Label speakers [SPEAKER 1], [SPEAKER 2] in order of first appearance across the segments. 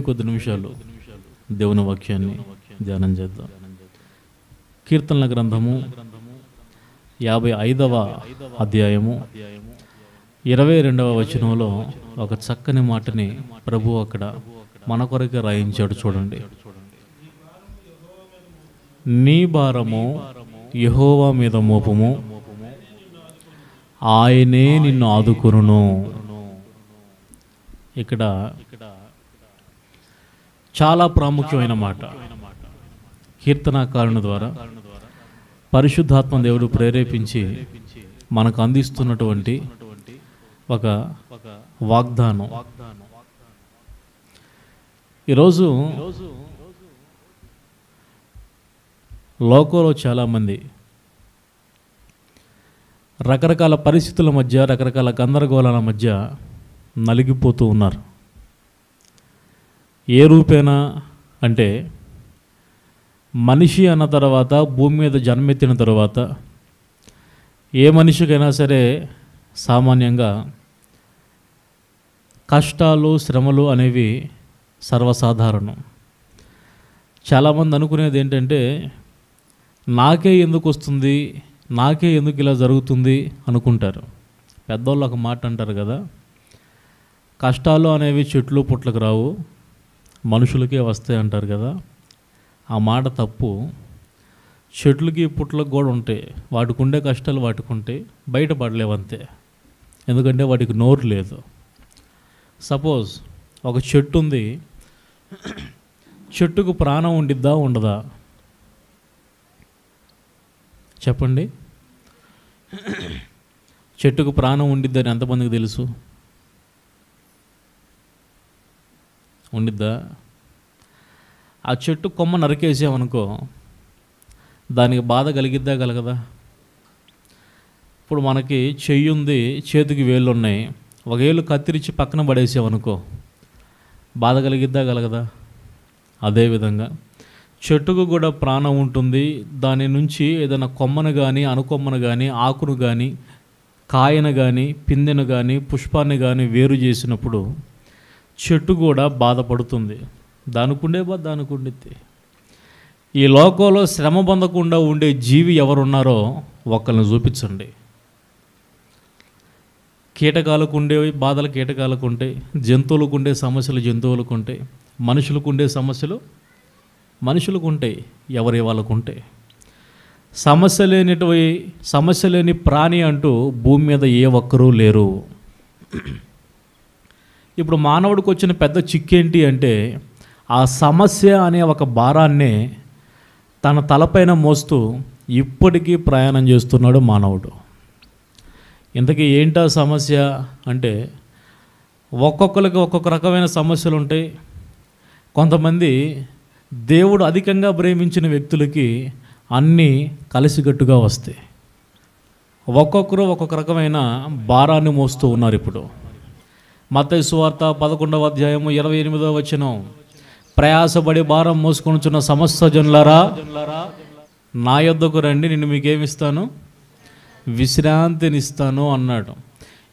[SPEAKER 1] కొద్ది నిమిషాలు దేవుని వాక్యాన్ని ధ్యానం చేద్దాం. కీర్తనల గ్రంథము 55వ అధ్యాయము 22వ వచనంలో ఒక చక్కని మాటని ప్రభువు అక్కడ మన కొరకే రాయించాడు. చూడండి, నీ భారము యెహోవా మీద మోపము, ఆయనే నిన్ను ఆదుకొనును. ఇక్కడ చాలా ప్రాముఖ్యమైన మాట. కీర్తనాకారుని ద్వారా పరిశుద్ధాత్మ దేవుడు ప్రేరేపించి మనకు అందిస్తున్నటువంటి ఒక వాగ్దానం. ఈరోజు లోకంలో చాలామంది రకరకాల పరిస్థితుల మధ్య, రకరకాల గందరగోళాల మధ్య నలిగిపోతూ ఉన్నారు. ఏ రూపేనా అంటే, మనిషి అన్న తర్వాత, భూమి మీద జన్మెత్తిన తర్వాత ఏ మనిషికైనా సరే సామాన్యంగా కష్టాలు, శ్రమలు అనేవి సర్వసాధారణం. చాలామంది అనుకునేది ఏంటంటే, నాకే ఎందుకు వస్తుంది, నాకే ఎందుకు ఇలా జరుగుతుంది అనుకుంటారు. పెద్దోళ్ళు ఒక మాట అంటారు కదా, కష్టాలు అనేవి చెట్లు పుట్లకు రావు, మనుషులకే వస్తాయి అంటారు కదా. ఆ మాట తప్పు. చెట్లకి పుట్లకు కూడా ఉంటాయి, వాటికి ఉండే కష్టాలు వాటికి ఉంటాయి, బయటపడలేవంతే. ఎందుకంటే వాటికి నోరు లేదు. సపోజ్ ఒక చెట్టు ఉంది, చెట్టుకు ప్రాణం ఉండిద్దా ఉండదా చెప్పండి? చెట్టుకు ప్రాణం ఉండిద్దని ఎంతమందికి తెలుసు? ఉండిద్దా? ఆ చెట్టు కొమ్మ నరికేసామనుకో, దానికి బాధ కలిగిద్దా కలగదా? ఇప్పుడు మనకి చెయ్యి ఉంది, చేతికి వేళ్ళు ఉన్నాయి, ఒక ఏళ్ళు కత్తిరించి పక్కన పడేసామనుకో, బాధ కలిగిద్దా కలగదా? అదేవిధంగా చెట్టుకు కూడా ప్రాణం ఉంటుంది. దాని నుంచి ఏదైనా కొమ్మను కానీ, అనుకొమ్మను కానీ, ఆకును కానీ, కాయను కానీ, పిందెను కానీ, పుష్పాన్ని కానీ వేరు చేసినప్పుడు చెట్టు కూడా బాధపడుతుంది. దానికుండే బాధ దానికి ఉండిద్ది. ఈ లోకంలో శ్రమ పొందకుండా ఉండే జీవి ఎవరున్నారో ఒకళ్ళని చూపించండి. కీటకాలకు ఉండే బాధలు కీటకాలకు ఉంటాయి, జంతువులకు ఉండే సమస్యలు జంతువులకు ఉంటాయి, మనుషులకు ఉండే సమస్యలు మనుషులకు ఉంటాయి, ఎవరి వాళ్ళకు ఉంటాయి. సమస్య లేని ప్రాణి అంటూ భూమి మీద ఏ ఒక్కరూ లేరు. ఇప్పుడు మానవుడికి వచ్చిన పెద్ద చిక్కేంటి అంటే, ఆ సమస్య అనే ఒక భారాన్నే తన తలపైన మోస్తూ ఇప్పటికీ ప్రయాణం చేస్తున్నాడు మానవుడు. ఇంతకీ ఏంటా సమస్య అంటే, ఒక్కొక్కరికి ఒక్కొక్క రకమైన సమస్యలు ఉంటాయి. కొంతమంది దేవుడు అధికంగా ప్రేమించిన వ్యక్తులకి అన్నీ కలిసికట్టుగా వస్తాయి. ఒక్కొక్కరు ఒక్కొక్క రకమైన భారాన్ని మోస్తూ ఉన్నారు. ఇప్పుడు మత్తయి సువార్త 11వ అధ్యాయము 28వ వచనం, ప్రయాసపడి భారం మోసుకొనుచున్న సమస్త జనులారా నా యొద్దకు రండి, నేను మీకేమిస్తాను? విశ్రాంతినిస్తాను అన్నాడు.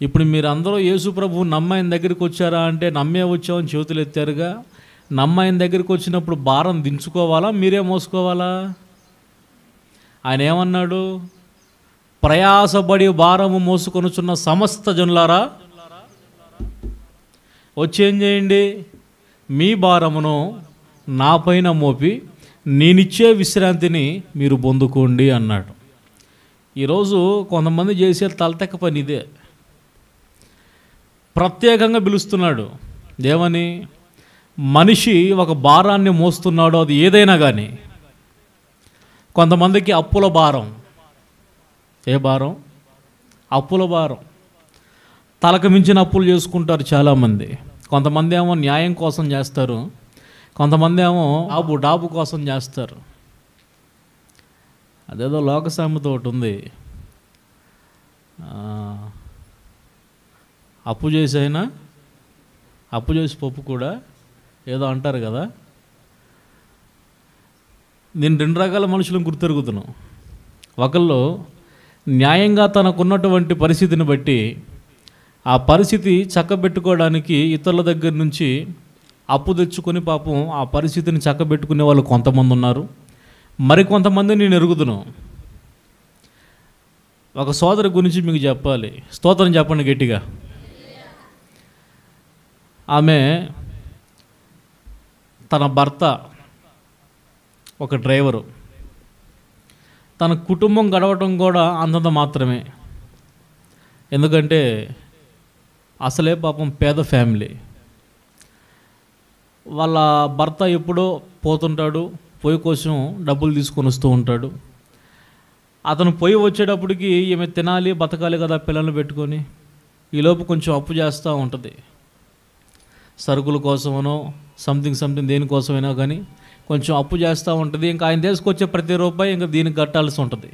[SPEAKER 1] ఇప్పుడు మీరందరూ యేసు ప్రభువు నమ్మాయన దగ్గరికి వచ్చారా అంటే, నమ్మే వచ్చామని చేతులు ఎత్తారుగా. నమ్మాయన దగ్గరికి వచ్చినప్పుడు భారం దించుకోవాలా, మీరే మోసుకోవాలా? ఆయన ఏమన్నాడు? ప్రయాసపడి భారము మోసుకొనుచున్న సమస్త జనులారా వచ్చేం చేయండి, మీ భారమును నా పైన మోపి నేనిచ్చే విశ్రాంతిని మీరు పొందుకోండి అన్నాడు. ఈరోజు కొంతమంది చేసే తలతెక్క పని ఇదే. ప్రత్యేకంగా పిలుస్తున్నాడు. ఏమని? మనిషి ఒక భారాన్ని మోస్తున్నాడు, అది ఏదైనా కానీ. కొంతమందికి అప్పుల భారం. ఏ భారం? అప్పుల భారం. తలకు మించిన అప్పులు చేసుకుంటారు చాలామంది. కొంతమంది ఏమో న్యాయం కోసం చేస్తారు, కొంతమంది ఏమో డాబు కోసం చేస్తారు. అదేదో లోక సామెత ఒకటి ఉంది, అప్పు చేసి పప్పు కూడా ఏదో అంటారు కదా. నేను 2 రకాల మనుషులను గుర్తెరుగుతున్నాను. ఒకళ్ళు న్యాయంగా తనకున్నటువంటి పరిస్థితిని బట్టి ఆ పరిస్థితి చక్కబెట్టుకోవడానికి ఇతరుల దగ్గర నుంచి అప్పు తెచ్చుకొని పాపం ఆ పరిస్థితిని చక్కబెట్టుకునే వాళ్ళు కొంతమంది ఉన్నారు. మరికొంతమంది నేను ఎరుగుదును. ఒక సోదరి గురించి మీకు చెప్పాలి. స్తోత్రం చెప్పండి గట్టిగా. ఆమె తన భర్త ఒక డ్రైవరు, తన కుటుంబం గడవటం కూడా అంతంత మాత్రమే. ఎందుకంటే అసలే పాపం పేద ఫ్యామిలీ. వాళ్ళ భర్త ఎప్పుడో పోతుంటాడు, పొయ్యి కోసం డబ్బులు తీసుకొని వస్తూ ఉంటాడు. అతను పొయ్యి వచ్చేటప్పటికి ఈమె తినాలి బతకాలి కదా పిల్లల్ని పెట్టుకొని. ఈలోపు కొంచెం అప్పు చేస్తూ ఉంటుంది, సరుకుల కోసమనో సంథింగ్ దేనికోసమైనా కానీ కొంచెం అప్పు చేస్తూ ఉంటుంది. ఇంకా ఆయన తీసుకొచ్చే ప్రతి రూపాయి ఇంకా దీనికి కట్టాల్సి ఉంటుంది.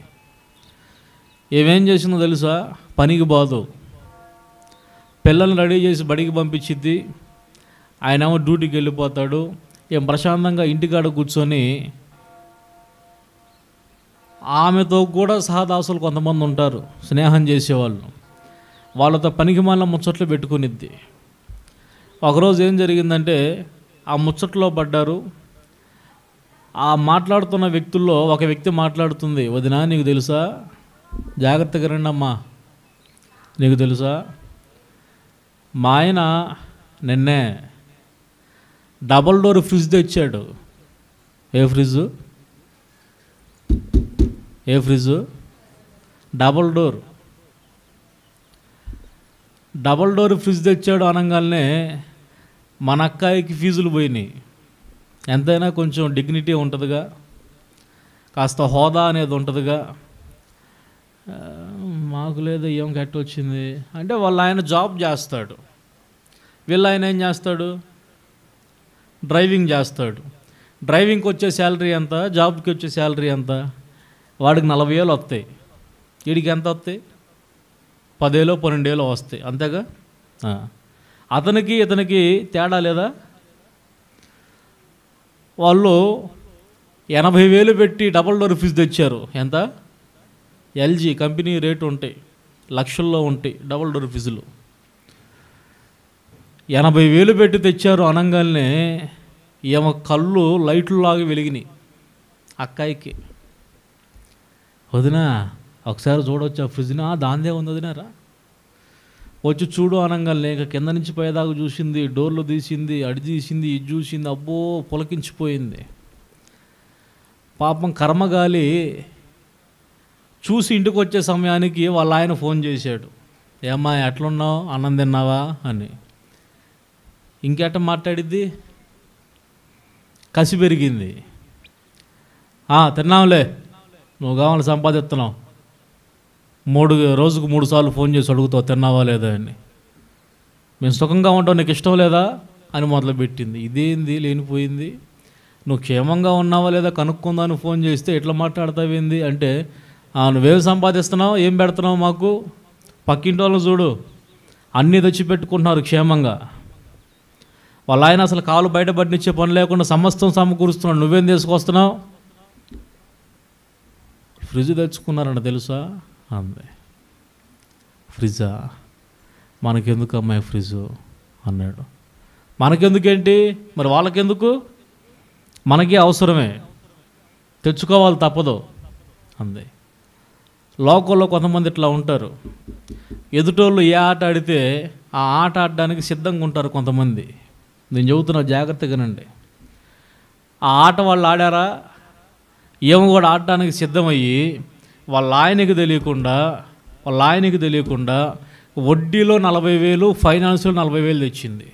[SPEAKER 1] ఏమేం చేసిందో తెలుసా? పనికి బాదు, పిల్లల్ని రెడీ చేసి బడికి పంపించిద్ది. ఆయన ఏమో డ్యూటీకి వెళ్ళిపోతాడు. ఏం ప్రశాంతంగా ఇంటికాడ కూర్చొని ఆమెతో కూడా సహదాసులు కొంతమంది ఉంటారు, స్నేహం చేసేవాళ్ళు. వాళ్ళతో పనికి మాలిన ముచ్చట్లు పెట్టుకునిద్ది. ఒకరోజు ఏం జరిగిందంటే ఆ ముచ్చట్లో పడ్డారు. ఆ మాట్లాడుతున్న వ్యక్తుల్లో ఒక వ్యక్తి మాట్లాడుతుంది, వదినా నీకు తెలుసా, జాగ్రత్తగా రండి అమ్మా, నీకు తెలుసా మా ఆయన నిన్నే డబల్ డోర్ ఫ్రిడ్జ్ తెచ్చాడు. ఏ ఫ్రిడ్జు? డబల్ డోర్ ఫ్రిడ్జ్ తెచ్చాడు అనగానే మన అక్కాయికి ఫీజులు పోయినాయి. ఎంతైనా కొంచెం డిగ్నిటీ ఉంటుందిగా, కాస్త హోదా అనేది ఉంటుందిగా. మాకు లేదు, ఏం కట్టి వచ్చింది అంటే వాళ్ళ ఆయన జాబ్ చేస్తాడు, వీళ్ళ ఆయన ఏం చేస్తాడు? డ్రైవింగ్ చేస్తాడు. డ్రైవింగ్కి వచ్చే శాలరీ ఎంత, జాబ్కి వచ్చే శాలరీ ఎంత? వాడికి 40,000 వస్తాయి, వీడికి ఎంత వస్తాయి? 10,000 12,000 వస్తాయి, అంతేగా. అతనికి ఇతనికి తేడా లేదా? వాళ్ళు 80,000 పెట్టి డబల్ డోర్ ఫ్రిడ్జ్ తెచ్చారు. ఎంత? ఎల్జీ కంపెనీ రేటు ఉంటాయి, లక్షల్లో ఉంటాయి డబల్ డోర్ ఫ్రిడ్జ్లు. 80,000 పెట్టి తెచ్చారు అనగానే ఏమో కళ్ళు లైట్లులాగా వెలిగినాయి అక్కాయికి. వదినా ఒకసారి చూడవచ్చు ఆ ఫ్రిడ్జ్ని. దాందే ఉంది వదినారా, వచ్చి చూడు అనగానే ఇక కింద నుంచి పైదాకా చూసింది, డోర్లు తీసింది, అడి తీసింది, ఇది చూసింది. అబ్బో పులకించిపోయింది. పాపం కర్మగాలి చూసి ఇంటికి వచ్చే సమయానికి వాళ్ళ ఆయన ఫోన్ చేశాడు, ఏమ్మా ఎట్లున్నావు, అన్నం తిన్నావా అని. ఇంకెట మాట్లాడిద్ది? కసి పెరిగింది. తిన్నావులే, నువ్వు కావాలి సంపాదిస్తున్నావు, రోజుకు 3 సార్లు ఫోన్ చేసి అడుగుతావు తిన్నావా లేదా అని. మేము సుఖంగా ఉంటావు, నీకు ఇష్టం లేదా అని మొదలుపెట్టింది. ఇదేంది లేనిపోయింది, నువ్వు క్షేమంగా ఉన్నావా లేదా కనుక్కుందాని ఫోన్ చేస్తే ఎట్లా మాట్లాడతావేంది అంటే, నువ్వేం సంపాదిస్తున్నావు, ఏం పెడుతున్నావు మాకు, పక్కింటి వాళ్ళని చూడు అన్నీ తెచ్చిపెట్టుకుంటున్నారు క్షేమంగా. వాళ్ళ ఆయన అసలు కాలు బయటపడినిచ్చే పని లేకుండా సమస్తం సమకూరుస్తున్నాడు, నువ్వేం తీసుకొస్తున్నావు? ఫ్రిడ్జ్ తెచ్చుకున్నారంట తెలుసా అంది. ఫ్రిడ్జా? మనకెందుకు అమ్మాయి ఫ్రిడ్జ్ అన్నాడు. మనకెందుకేంటి మరి, వాళ్ళకెందుకు, మనకి అవసరమే, తెచ్చుకోవాలి తప్పదు అంది. లోకల్లో కొంతమంది ఇట్లా ఉంటారు, ఎదుటోళ్ళు ఏ ఆట ఆడితే ఆ ఆట ఆడడానికి సిద్ధంగా ఉంటారు కొంతమంది. నేను చెబుతున్నా జాగ్రత్తగానండి. ఆ ఆట వాళ్ళు ఆడారా, ఏమో కూడా ఆడటానికి సిద్ధమయ్యి వాళ్ళ ఆయనకి తెలియకుండా వడ్డీలో 40,000, ఫైనాన్స్లో 40,000 తెచ్చింది.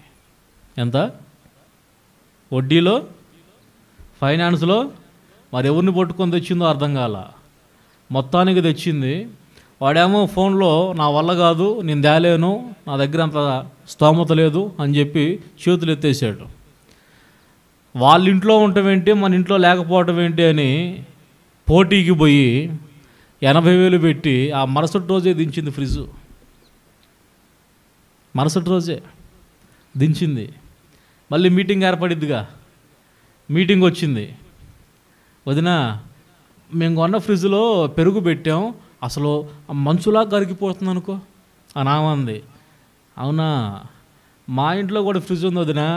[SPEAKER 1] ఎంత? వడ్డీలో, ఫైనాన్స్లో మరి ఎవరిని పట్టుకొని తెచ్చిందో అర్థం కాల, మొత్తానికి తెచ్చింది. వాడేమో ఫోన్లో నా వల్ల కాదు, నేను తేలేను, నా దగ్గర అంత స్తోమత లేదు అని చెప్పి చేతులు ఎత్తేసాడు. వాళ్ళ ఇంట్లో ఉండటం ఏంటి, మన ఇంట్లో లేకపోవటం ఏంటి అని పోటీకి పోయి 80,000 పెట్టి ఆ మరుసటి రోజే దించింది ఫ్రిడ్జ్. మరుసటి రోజే దించింది. మళ్ళీ మీటింగ్ ఏర్పడిద్దిగా, మీటింగ్ వచ్చింది. వదినా మేము కొన్న ఫ్రిడ్జ్లో పెరుగు పెట్టాం, అసలు మంచులా కరిగిపోతుంది అనుకో అని ఆమంది. అవునా, మా ఇంట్లో కూడా ఫ్రిడ్జ్ ఉంది వదినా,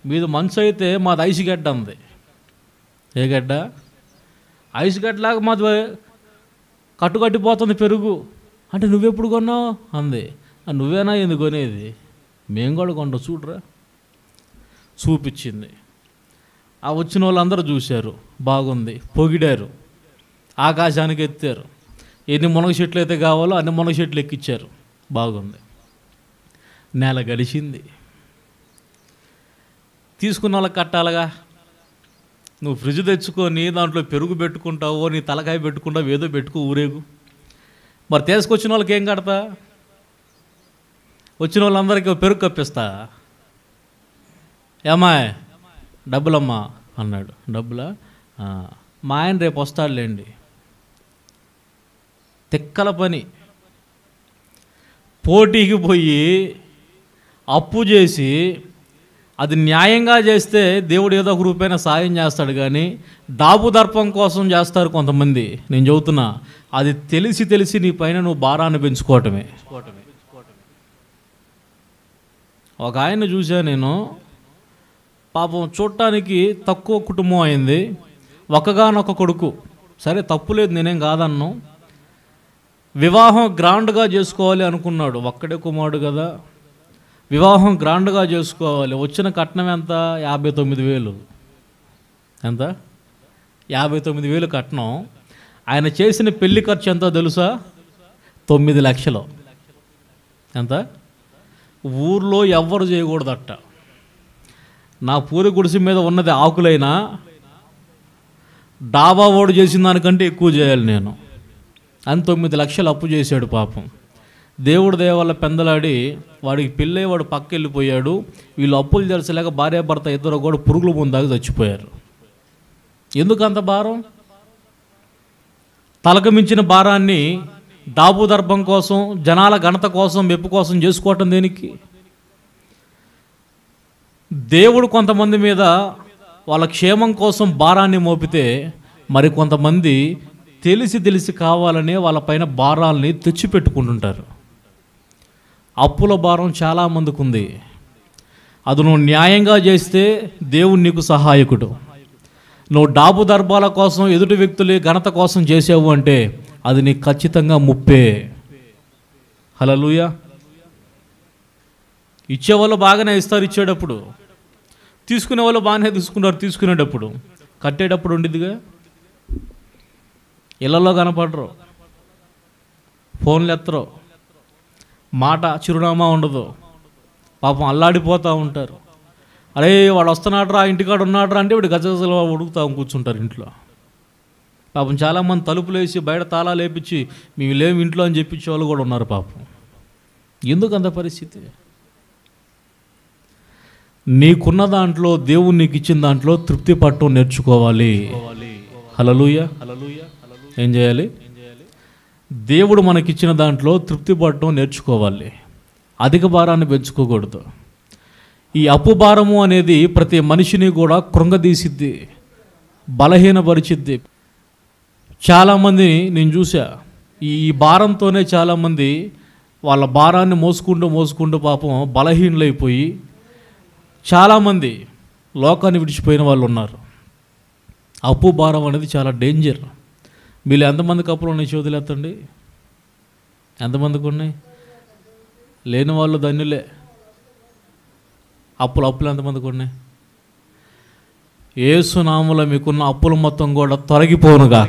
[SPEAKER 1] మీది మంచు అయితే మాది ఐస్ గడ్డ ఉంది. ఏ గడ్డ? ఐస్ గడ్డలాగా మాది కట్టుకట్టిపోతుంది పెరుగు. అంటే నువ్వెప్పుడు కొన్నావు అంది. నువ్వేనా ఎందుకు కొనేది? మేము కూడా కొంటాం చూడరా. చూపించింది. ఆ వచ్చిన వాళ్ళందరూ చూశారు, బాగుంది, పొగిడారు, ఆకాశానికి ఎత్తారు. ఎన్ని మునగ చెట్లు అయితే కావాలో అన్ని మునగ చెట్లు ఎక్కించారు, బాగుంది. నెల గడిచింది. తీసుకున్న వాళ్ళకి కట్టాలిగా. నువ్వు ఫ్రిడ్జ్ తెచ్చుకొని దాంట్లో పెరుగు పెట్టుకుంటావో, నీ తలకాయ పెట్టుకుంటావు, ఏదో పెట్టుకో ఊరేగు. మరి తీసుకొచ్చిన వాళ్ళకి ఏం కడతా? వచ్చిన వాళ్ళందరికీ పెరుగు కప్పిస్తా. ఏమాయ్ డబ్బులమ్మా అన్నాడు. డబ్బులా? మా ఆయన రేపు వస్తాడులేండి. తిక్కల పని. పోటీకి పోయి అప్పు చేసి అది న్యాయంగా చేస్తే దేవుడు ఏదో ఒక రూపైన సాయం చేస్తాడు, కానీ డాబు దర్పం కోసం చేస్తారు కొంతమంది. నేను చెబుతున్నా, అది తెలిసి తెలిసి నీ పైన నువ్వు భారాన్ని పెంచుకోవటమే. ఒక ఆయన చూసా నేను, పాపం చూడటానికి తక్కువ కుటుంబం అయింది, ఒక్కగానొక్క కొడుకు. సరే తప్పులేదు, నేనేం కాదన్ను. వివాహం గ్రాండ్గా చేసుకోవాలి అనుకున్నాడు, ఒక్కడే కుమారుడు కదా, వివాహం గ్రాండ్గా చేసుకోవాలి. వచ్చిన కట్నం ఎంత? 59,000. ఎంత? 59,000 కట్నం. ఆయన చేసిన పెళ్లి ఖర్చు ఎంతో తెలుసా? 9 లక్షలు. ఎంత? ఊర్లో ఎవ్వరు చేయకూడదట. నా పూరి గుడిసె మీద ఉన్నది ఆకులైనా డాబా ఓడు చేసిన దానికంటే ఎక్కువ చేయాలి నేను అని 9 లక్షలు అప్పు చేశాడు పాపం. దేవుడు దయ వల్ల పెందలాడి వాడికి పెళ్ళై వాడు పక్క వెళ్ళిపోయాడు. వీళ్ళు అప్పులు తెరచలేక భార్యాభర్త ఇద్దరు కూడా పురుగుల ముందాక చచ్చిపోయారు. ఎందుకు అంత భారం? తలకు మించిన భారాన్ని డాబు దర్భం కోసం, జనాల ఘనత కోసం, మెప్పు కోసం చేసుకోవటం దేనికి? దేవుడు కొంతమంది మీద వాళ్ళ క్షేమం కోసం భారాన్ని మోపితే, మరి కొంతమంది తెలిసి తెలిసి కావాలనే వాళ్ళపైన భారాల్ని తెచ్చిపెట్టుకుంటుంటారు. అప్పుల భారం చాలామందికి ఉంది. అది నువ్వు న్యాయంగా చేస్తే దేవుడు నీకు సహాయకుడు. నువ్వు డాబు దర్బాల కోసం, ఎదుటి వ్యక్తుల ఘనత కోసం చేసావు అంటే అది నీకు ఖచ్చితంగా ముప్పే. హల్లెలూయా. ఇచ్చేవాళ్ళు బాగానే ఇస్తారు ఇచ్చేటప్పుడు, తీసుకునే వాళ్ళు బాగానే తీసుకున్నారు తీసుకునేటప్పుడు. కట్టేటప్పుడు ఉండిద్దిగా. ఇళ్లలో కనపడరు, ఫోన్లు ఎత్తరు, మాట చిరునామా ఉండదు, పాపం అల్లాడిపోతూ ఉంటారు. అరే వాడు వస్తున్నాడ్రా, ఇంటికాడు ఉన్నాడ్రా అంటే వీడు గజగజలు ఉడుకుతా కూర్చుంటారు ఇంట్లో. పాపం చాలామంది తలుపులు వేసి బయట తాళాలు వేపించి మేము లేము ఇంట్లో అని చెప్పించే వాళ్ళు కూడా ఉన్నారు పాపం. ఎందుకు అంత పరిస్థితి? నీకున్న దాంట్లో, దేవుడు నీకు ఇచ్చిన దాంట్లో తృప్తి పట్టడం నేర్చుకోవాలి. హల్లెలూయా. ఏం చేయాలి? దేవుడు మనకిచ్చిన దాంట్లో తృప్తి పట్టడం నేర్చుకోవాలి. అధిక భారాన్ని పెంచుకోకూడదు. ఈ అప్పు భారము అనేది ప్రతి మనిషిని కూడా కృంగదీసిద్ది, బలహీనపరిచిద్ది. చాలామందిని నేను చూసా, ఈ భారంతోనే చాలామంది వాళ్ళ భారాన్ని మోసుకుంటూ పాపం బలహీనలైపోయి చాలామంది లోకాన్ని విడిచిపోయిన వాళ్ళు ఉన్నారు. అప్పు భారం అనేది చాలా డేంజర్. మీరు ఎంతమందికి అప్పులు ఉన్నాయి చోదులేతండి? ఎంతమందికి ఉన్నాయి? లేని వాళ్ళు ధన్యులే. అప్పులు ఎంతమందికి ఉన్నాయి? యేసు నామములో మీకున్న అప్పులు మొత్తం కూడా తొలగిపోనుగా.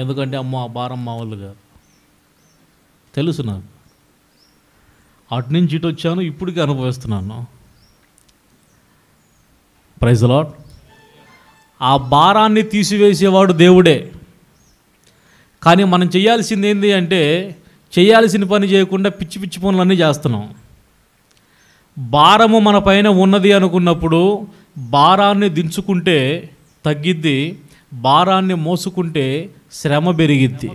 [SPEAKER 1] ఎందుకంటే అమ్మో ఆ భారం మామూలు కాదు, తెలుసు నాకు. అటు నుంచి ఇటు వచ్చాను, ఇప్పటికీ అనుభవిస్తున్నాను. Praise the lord. ఆ భారాన్ని తీసివేసేవాడు దేవుడే. కానీ మనం చేయాల్సింది ఏంటి అంటే, చేయాల్సిన పని చేయకుండా పిచ్చి పిచ్చి పనులన్నీ చేస్తున్నాం. భారము మన పైన ఉన్నది అనుకున్నప్పుడు భారాన్ని దించుకుంటే తగ్గిద్ది, భారాన్ని మోసుకుంటే శ్రమ పెరిగిద్ది.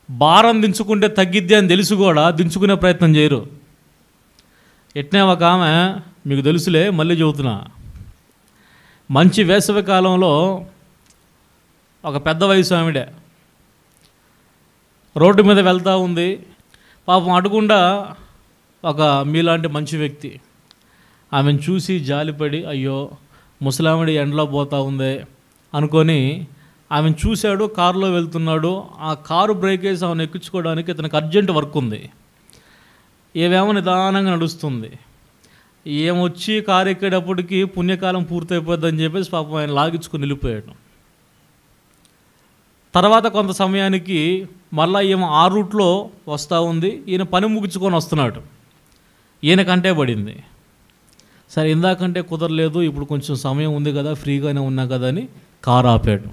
[SPEAKER 1] భారం దించుకుంటే తగ్గిద్ది అని తెలుసు కూడా దించుకునే ప్రయత్నం చేయరు. ఎట్నే ఒక ఆమె, మీకు తెలుసులే మళ్ళీ చెబుతున్నా, మంచి వేసవి కాలంలో ఒక పెద్ద వయసు ఆవిడ రోడ్డు మీద వెళ్తూ ఉంది. పాపం అడుగుండా ఒక మీలాంటి మంచి వ్యక్తి ఆమెను చూసి జాలిపడి, అయ్యో ముసలావిడ ఎండలో పోతా ఉందే అనుకొని ఆమెను చూశాడు. కారులో వెళ్తున్నాడు. ఆ కారు బ్రేక్ వేసి ఆమెను ఎక్కించుకోవడానికి ఇతనికి అర్జెంట్ వర్క్ ఉంది. ఏవేమో నిదానంగా నడుస్తుంది. ఏమొచ్చి కారు ఎక్కేటప్పటికి పుణ్యకాలం పూర్తయిపోద్దని చెప్పేసి పాపం ఆయన లాగించుకుని వెళ్ళిపోయాడు. తర్వాత కొంత సమయానికి మళ్ళీ ఏమో ఆ రూట్లో వస్తూ ఉంది. ఈయన పని ముగించుకొని వస్తున్నాడు. ఈయనకంటే పడింది. సరే ఇందాకంటే కుదరలేదు, ఇప్పుడు కొంచెం సమయం ఉంది కదా, ఫ్రీగానే ఉన్నా కదా అని కారు ఆపాడు.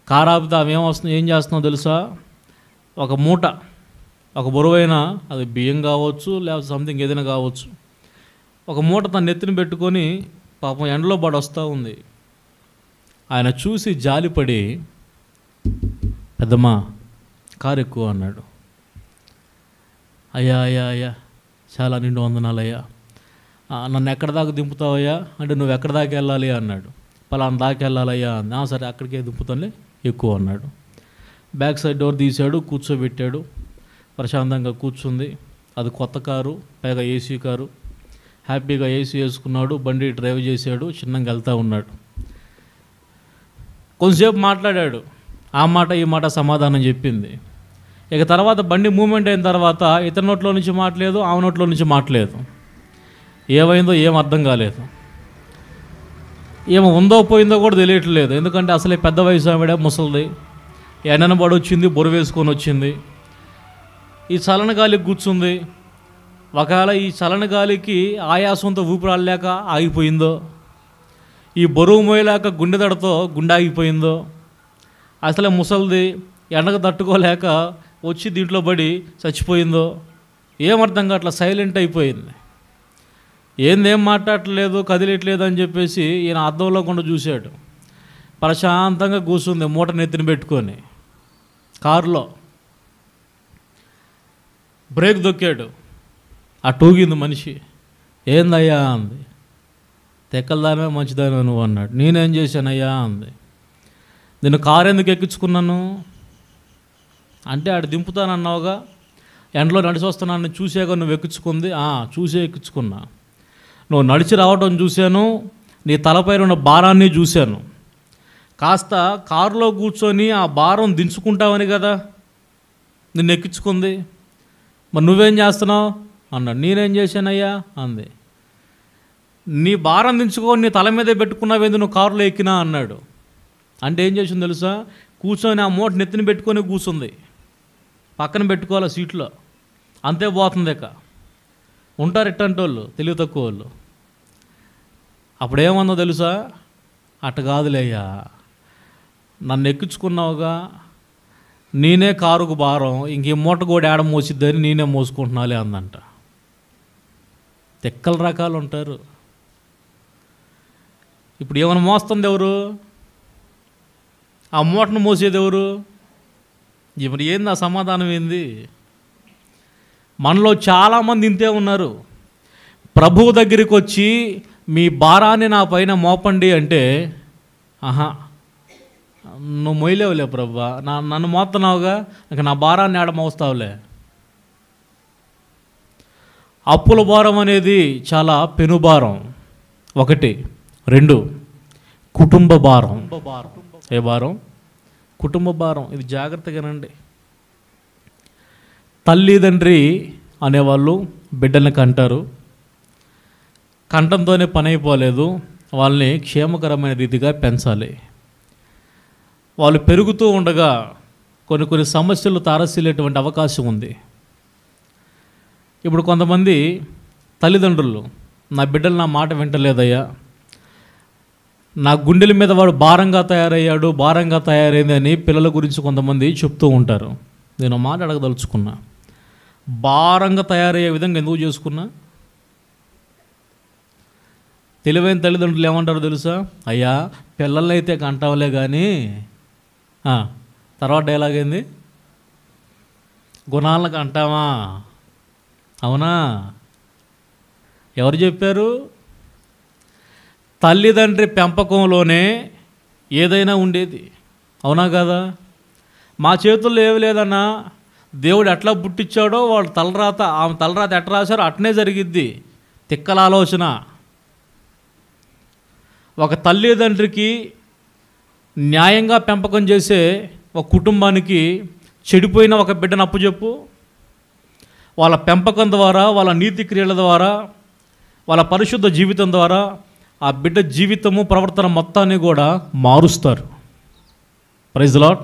[SPEAKER 1] కారు ఆపితే ఆమె ఏం చేస్తున్నావు తెలుసా, ఒక మూట, ఒక బరువైన, అది బియ్యం కావచ్చు లేకపోతే సంథింగ్ ఏదైనా కావచ్చు, ఒక మూట తన నెత్తిన పెట్టుకొని పాపం ఎండలో పడి వస్తూ ఉంది. ఆయన చూసి జాలిపడి, పెద్దమ్మా కారు ఎక్కువ అన్నాడు. అయ్యా అయ్యా అయ్యా చాలా నిండు వందనాలయ్యా, నన్ను ఎక్కడ దాకా దింపుతావయ్యా అంటే, నువ్వు ఎక్కడ దాకా వెళ్ళాలి అన్నాడు. పలానా దాకా వెళ్ళాలయ్యా అంది. సరే అక్కడికే దింపుతానులే ఎక్కువ అన్నాడు. బ్యాక్ సైడ్ డోర్ తీశాడు, కూర్చోబెట్టాడు. ప్రశాంతంగా కూర్చుంది. అది కొత్త కారు, పైగా ఏసీ కారు. హ్యాపీగా ఏసీ వేసుకున్నాడు, బండి డ్రైవ్ చేశాడు, చిన్నగా వెళ్తూ ఉన్నాడు. కొంచెంసేపు మాట్లాడాడు. ఆ మాట ఈ మాట సమాధానం చెప్పింది. ఇక తర్వాత బండి మూమెంట్ అయిన తర్వాత ఇతని నోట్లో నుంచి మాట్లేదు, ఆమె నోట్లో నుంచి మాట్లేదు. ఏమైందో ఏం అర్థం కాలేదు. ఏమో ఉందో పోయిందో కూడా తెలియట్లేదు. ఎందుకంటే అసలే పెద్ద వయసు ఆవిడ, ముసలిది, ఎండన పడి వచ్చింది, బొరు వేసుకొని వచ్చింది. ఈ చలని గాలికి కూర్చుంది. ఒకవేళ ఈ చలని గాలికి ఆయాసంతో ఊపిరాడలేక ఆగిపోయిందో, ఈ బరువు మోయలేక గుండెదడతో గుండె ఆగిపోయిందో, అసలే ముసలిది ఎండకు తట్టుకోలేక వచ్చి దీంట్లో పడి చచ్చిపోయిందో ఏమర్థం కావట్లా, సైలెంట్ అయిపోయింది. ఏం మాట్లాడట్లేదు, కదిలేట్లేదు అని చెప్పేసి ఈయన అద్దంలో కూడా చూశాడు. ప్రశాంతంగా కూర్చుంది మూట నెత్తిన పెట్టుకొని కారులో. బ్రేక్ దొక్కాడు. అటూగింది మనిషి. ఏందయ్యా అంది. తెక్కలదానమే మంచిదానమే నువ్వు అన్నాడు. నేనేం చేశానయ్యా అంది. నేను కారు ఎందుకు ఎక్కించుకున్నాను అంటే, ఆడు దింపుతానన్నావుగా, ఎండలో నడిచి వస్తున్నాను చూసాక నువ్వు ఎక్కించుకుంది. చూసే ఎక్కించుకున్నా. నువ్వు నడిచి రావడం చూశాను, నీ తలపైన ఉన్న భారాన్ని చూశాను. కాస్త కారులో కూర్చొని ఆ భారం దించుకుంటావని కదా నిన్ను ఎక్కించుకుంది. మరి నువ్వేం చేస్తున్నావు అన్నాడు. నేనేం చేశానయ్యా అంది. నీ భారం దించుకొని నీ తల మీదే పెట్టుకున్నావేంది, నువ్వు కారులో ఎక్కినా అన్నాడు. అంటే ఏం చేసింది తెలుసా, కూర్చొని ఆ మూట నెత్తిన పెట్టుకొని కూర్చుంది. పక్కన పెట్టుకోవాలి సీట్లో, అంతే పోతుంది. ఇక ఉంటారు ఇట్టంటి వాళ్ళు, తెలివి తక్కువ వాళ్ళు. అప్పుడేమన్నా తెలుసా, అట్ట కాదులేయ్యా, నన్ను ఎక్కించుకున్నావుగా, నేనే కారుకు భారం, ఇంక మూట కూడా ఏడ మోసిద్దని నేనే మోసుకుంటున్నాలే అందంట. తెక్కల రకాలు ఉంటారు. ఇప్పుడు ఏమైనా మోస్తుంది ఎవరు, ఆ మూటను మోసేది ఎవరు? ఇప్పుడు ఏంది ఆ సమాధానం ఏంది? మనలో చాలామంది ఇంతే ఉన్నారు. ప్రభువు దగ్గరికి వచ్చి మీ భారాన్ని నా పైన మోపండి అంటే, నువ్వు మోయలేవులే ప్రభువా, నన్ను మోస్తున్నావుగా, ఇక నా భారాన్ని ఆడ మోస్తావులే. అప్పుల భారం అనేది చాలా పెనుభారం. 1, 2 కుటుంబ భారం. ఏ భారం? కుటుంబ భారం. ఇది జాగ్రత్తగానండి. తల్లిదండ్రి అనేవాళ్ళు బిడ్డలను కంటారు. కంటంతోనే పని అయిపోలేదు, వాళ్ళని క్షేమకరమైన రీతిగా పెంచాలి. వాళ్ళు పెరుగుతూ ఉండగా కొన్ని సమస్యలు తారసిల్లేటువంటి అవకాశం ఉంది. ఇప్పుడు కొంతమంది తల్లిదండ్రులు, నా బిడ్డలు నా మాట వింటలేదయ్యా, నా గుండెల మీద వాడు భారంగా తయారయ్యాడు, భారంగా తయారైంది అని పిల్లల గురించి కొంతమంది చెప్తూ ఉంటారు. నేను మాట అడగదలుచుకున్నా, భారంగా తయారయ్యే విధంగా ఎందుకు చేసుకున్నా? తెలివైన తల్లిదండ్రులు ఏమంటారో తెలుసా, అయ్యా పిల్లలైతే కంటావులే కానీ, తర్వాత డైలాగ్ ఏంది, గుణాలకు అంటావా? అవునా? ఎవరు చెప్పారు? తల్లిదండ్రి పెంపకంలోనే ఏదైనా ఉండేది. అవునా కదా? మా చేతుల్లో ఏమి లేదన్నా, దేవుడు ఎట్లా పుట్టించాడో వాడు తలరాత, ఆమె తలరాత ఎట్లా రాశారో అట్నే జరిగిద్ది. తిక్కల ఆలోచన. ఒక తల్లిదండ్రికి న్యాయంగా పెంపకం చేసే ఒక కుటుంబానికి చెడిపోయిన ఒక బిడ్డను అప్పుచెప్పు. వాళ్ళ పెంపకం ద్వారా, వాళ్ళ నీతి క్రియల ద్వారా, వాళ్ళ పరిశుద్ధ జీవితం ద్వారా ఆ బిడ్డ జీవితము ప్రవర్తన మొత్తాన్ని కూడా మారుస్తారు. Praise the Lord.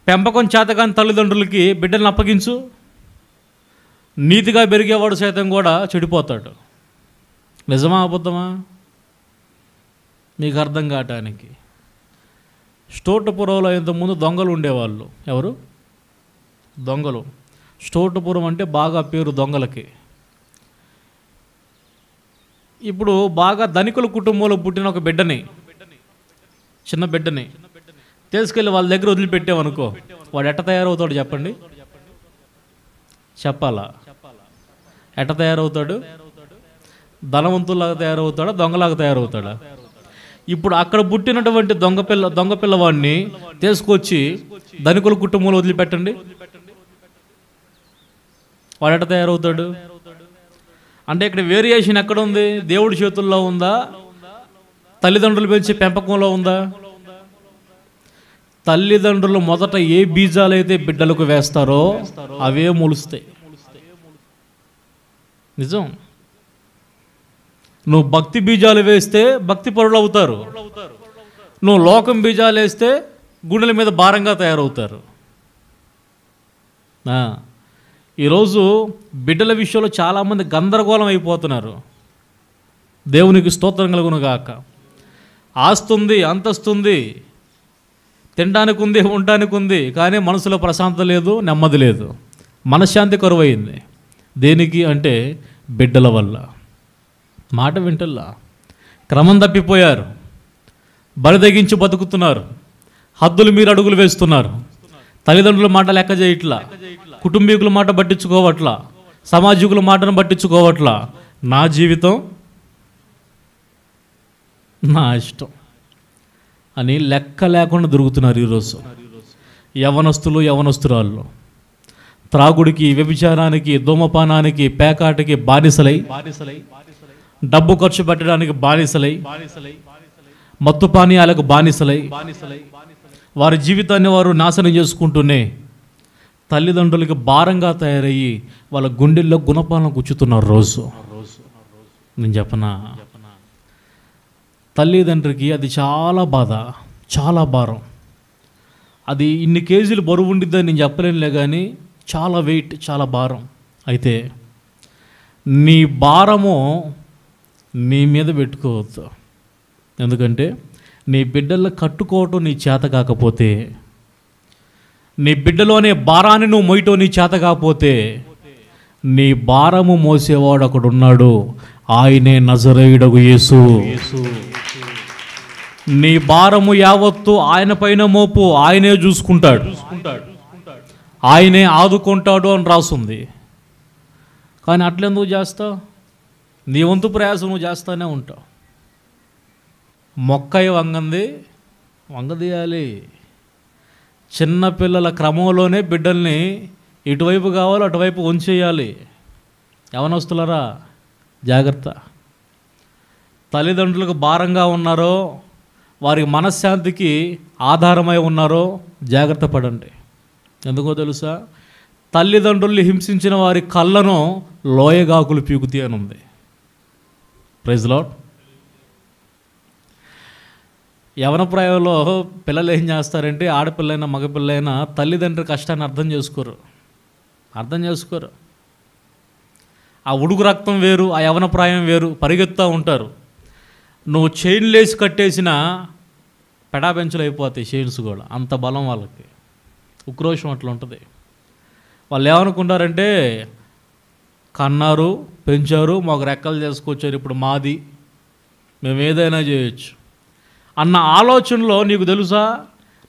[SPEAKER 1] పెంపకం చేతకాని తల్లిదండ్రులకి బిడ్డలను అప్పగించు, నీతిగా పెరిగేవాడు సైతం కూడా చెడిపోతాడు. నిజమా అబద్ధమా? మీకు అర్థం కావటానికి. స్టోటపురంలో ఇంతకుముందు దొంగలు ఉండేవాళ్ళు. ఎవరు? దొంగలు. స్టోటపురం అంటే బాగా పేరు దొంగలకి. ఇప్పుడు బాగా ధనికుల కుటుంబంలో పుట్టిన ఒక బిడ్డని, చిన్న బిడ్డని తీసుకెళ్ళి వాళ్ళ దగ్గర వదిలిపెట్టామనుకో, వాడు ఎట్ట తయారవుతాడు చెప్పండి? చెప్పాలా? ఎట్ట తయారవుతాడు? ధనవంతుల్లాగా తయారవుతాడా? దొంగలాగా తయారవుతాడా? ఇప్పుడు అక్కడ పుట్టినటువంటి దొంగ పిల్లవాడిని తీసుకొచ్చి ధనికుల కుటుంబంలో వదిలిపెట్టండి, వాడు ఎట్ట తయారవుతాడు? అంటే ఇక్కడ వేరియేషన్ ఎక్కడ ఉంది? దేవుడి చేతుల్లో ఉందా? తల్లిదండ్రులు పెంచే పెంపకంలో ఉందా? తల్లిదండ్రులు మొదట ఏ బీజాలు అయితే బిడ్డలకు వేస్తారో అవే మొలుస్తాయి. నిజం. నువ్వు భక్తి బీజాలు వేస్తే భక్తి పరులు అవుతారు. నువ్వు లోకం బీజాలు వేస్తే గుండెల మీద భారంగా తయారవుతారు. ఈరోజు బిడ్డల విషయంలో చాలామంది గందరగోళం అయిపోతున్నారు. దేవునికి స్తోత్రం కలుగును గాక. ఆస్తుంది, అంతస్తుంది, తినడానికి ఉంది, ఉండడానికి ఉంది, కానీ మనసులో ప్రశాంతత లేదు, నెమ్మది లేదు, మనశ్శాంతి కరువైంది. దేనికి అంటే బిడ్డల వల్ల. మాట వింటల్లా, క్రమం తప్పిపోయారు, బరిదగించి బతుకుతున్నారు, హద్దులు మీరు అడుగులు వేస్తున్నారు, తల్లిదండ్రుల మాట లెక్క చేయట్లా, కుటుంబీకుల మాట పట్టించుకోవట్లా, సామాజికుల మాటను పట్టించుకోవట్లా. నా జీవితం నా ఇష్టం అని లెక్క లేకుండా దొరుకుతున్నారు ఈరోజు యవనస్తులు, యవనస్తురాళ్ళు. త్రాగుడికి, వ్యభిచారానికి, ధూమపానానికి, పేకాటికి బానిసలై, డబ్బు ఖర్చు పెట్టడానికి బానిసలై, మత్తు పానీయాలకు బానిసలై వారి జీవితాన్ని వారు నాశనం చేసుకుంటూనే తల్లిదండ్రులకి భారంగా తయారయ్యి వాళ్ళ గుండెల్లో గుణపాలను గుచ్చుతున్నారు రోజు. నేను చెప్పనా, తల్లిదండ్రికి అది చాలా బాధ, చాలా భారం. అది ఇన్ని కేజీలు బరువు ఉండిద్దని నేను చెప్పలేనులే, కానీ చాలా వెయిట్, చాలా భారం. అయితే నీ భారము నీ మీద పెట్టుకోవద్దు. ఎందుకంటే నీ బిడ్డలను కట్టుకోవటం నీ చేత కాకపోతే, నీ బిడ్డలోనే భారాన్ని నువ్వు మొయ్యటం నీ చేత కాకపోతే, నీ భారము మోసేవాడు ఒకడున్నాడు, ఆయనే నజరేయుడగు యేసు. నీ భారము యావత్తు ఆయన పైన మోపు, ఆయనే చూసుకుంటాడు, ఆయనే ఆదుకుంటాడు అని రాసుంది. కానీ అట్లెందుకు చేస్తావు? నీ వంతు ప్రయాసం నువ్వు చేస్తూనే ఉంటావు. మొక్కయి వంగంది వంగదీయాలి. చిన్నపిల్లల క్రమంలోనే బిడ్డల్ని ఇటువైపు కావాలో అటువైపు ఉంచేయాలి. యవనస్తులరా జాగ్రత్త. తల్లిదండ్రులకు భారంగా ఉన్నారో, వారి మనశ్శాంతికి ఆధారమై ఉన్నారో జాగ్రత్త పడండి. ఎందుకో తెలుసా? తల్లిదండ్రుల్ని హింసించిన వారి కళ్ళను లోయగాకులు పీకుతీ అని ఉంది. Praise Lord. యవన ప్రాయంలో పిల్లలు ఏం చేస్తారంటే, ఆడపిల్లైనా మగపిల్లైనా తల్లిదండ్రుల కష్టాన్ని అర్థం చేసుకోరు. ఆ ఉడుకు రక్తం వేరు, ఆ యవన ప్రాయం వేరు, పరిగెత్తుతూ ఉంటారు. నువ్వు చైన్లు వేసి కట్టేసిన పెడాబెంచులు అయిపోతాయి చైన్స్ కూడా, అంత బలం వాళ్ళకి. ఉక్రోషం అట్లా ఉంటుంది. వాళ్ళు ఏమనుకుంటారంటే, కన్నారు, పెంచారు, మాకు రెక్కలు చేసుకొచ్చారు, ఇప్పుడు మాది, మేము ఏదైనా చేయొచ్చు అన్న ఆలోచనలో, నీకు తెలుసా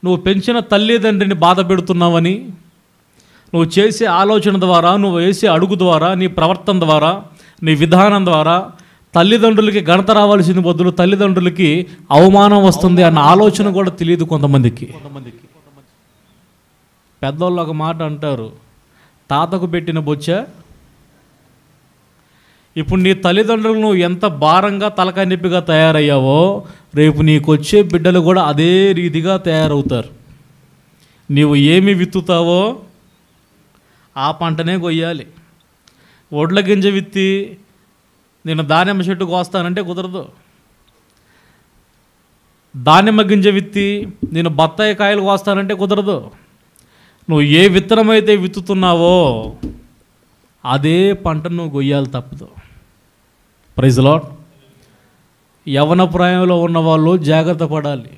[SPEAKER 1] నువ్వు పెంచిన తల్లిదండ్రిని బాధ పెడుతున్నావని? నువ్వు చేసే ఆలోచన ద్వారా, నువ్వు వేసే అడుగు ద్వారా, నీ ప్రవర్తన ద్వారా, నీ విధానం ద్వారా తల్లిదండ్రులకి ఘనత రావాల్సిన బదులు తల్లిదండ్రులకి అవమానం వస్తుంది అన్న ఆలోచన కూడా తెలియదు కొంతమందికి. పెద్దోళ్ళు ఒక మాట అంటారు, తాతకు పెట్టిన బొచ్చ ఇప్పుడు నీ తల్లిదండ్రులు నువ్వు ఎంత భారంగా తలకాయ నొప్పిగా తయారయ్యావో రేపు నీకు వచ్చే బిడ్డలు కూడా అదే రీతిగా తయారవుతారు. నీవు ఏమి విత్తుతావో ఆ పంటనే కొయ్యాలి. ఒడ్ల గింజ విత్తి నేను దానిమ్మ చెట్టు కోస్తానంటే కుదరదు. దానిమ్మ గింజ విత్తి నేను బత్తాయి కాయలు కోస్తానంటే కుదరదు. నువ్వు ఏ విత్తనం అయితే విత్తుతున్నావో అదే పంటను నువ్వు కొయ్యాలి, తప్పదు. Praise Lord. యవ్వన ప్రాయంలో ఉన్నవాళ్ళు జాగ్రత్త పడాలి.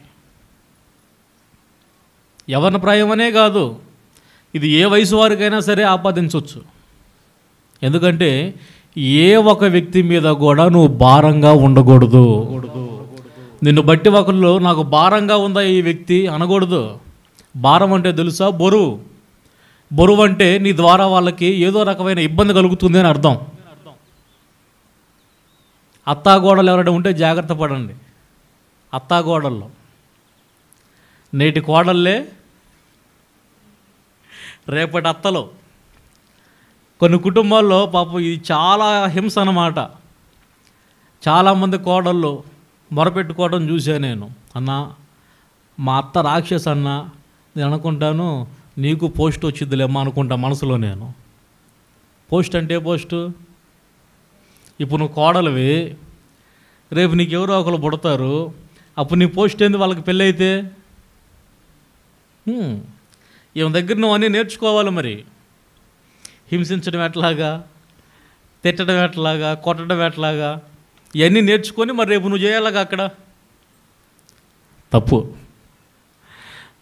[SPEAKER 1] యవ్వన ప్రాయం అనే కాదు, ఇది ఏ వయసు వారికైనా సరే ఆపాదించవచ్చు. ఎందుకంటే ఏ ఒక వ్యక్తి మీద కూడా నువ్వు భారంగా ఉండకూడదు. నిన్ను బట్టి ఒకళ్ళు నాకు భారంగా ఉందా ఈ వ్యక్తి అనకూడదు. భారం అంటే తెలుసా? బరువు. బరువు అంటే నీ ద్వారా వాళ్ళకి ఏదో రకమైన ఇబ్బంది కలుగుతుంది అని అర్థం. అత్తాగోడలు ఎవరైనా ఉంటే జాగ్రత్త పడండి. అత్తాగోడల్లో నేటి కోడళ్ళే రేపటి అత్తలో. కొన్ని కుటుంబాల్లో పాపం ఇది చాలా హింస అన్నమాట. చాలామంది కోడళ్ళు మొరపెట్టుకోవడం చూశాను నేను. అన్నా మా అత్త రాక్షస్ అన్నా, నేను అనుకుంటాను నీకు పోస్ట్ వచ్చిద్దిలేమ్మా అనుకుంటా మనసులో నేను. పోస్ట్ అంటే పోస్టు ఇప్పుడు నువ్వు కోడలివి, రేపు నీకు ఎవరో ఒకరు పుడతారు, అప్పుడు నీ పోస్ట్ ఏంది వాళ్ళకి పెళ్ళి అయితే? ఈమె దగ్గర నువ్వు అన్నీ నేర్చుకోవాలి. మరి హింసించడం ఎట్లాగా, తిట్టడం ఎట్లాగా, కొట్టడం ఎట్లాగా, ఇవన్నీ నేర్చుకొని మరి రేపు నువ్వు చేయాలిగా అక్కడ. తప్పు.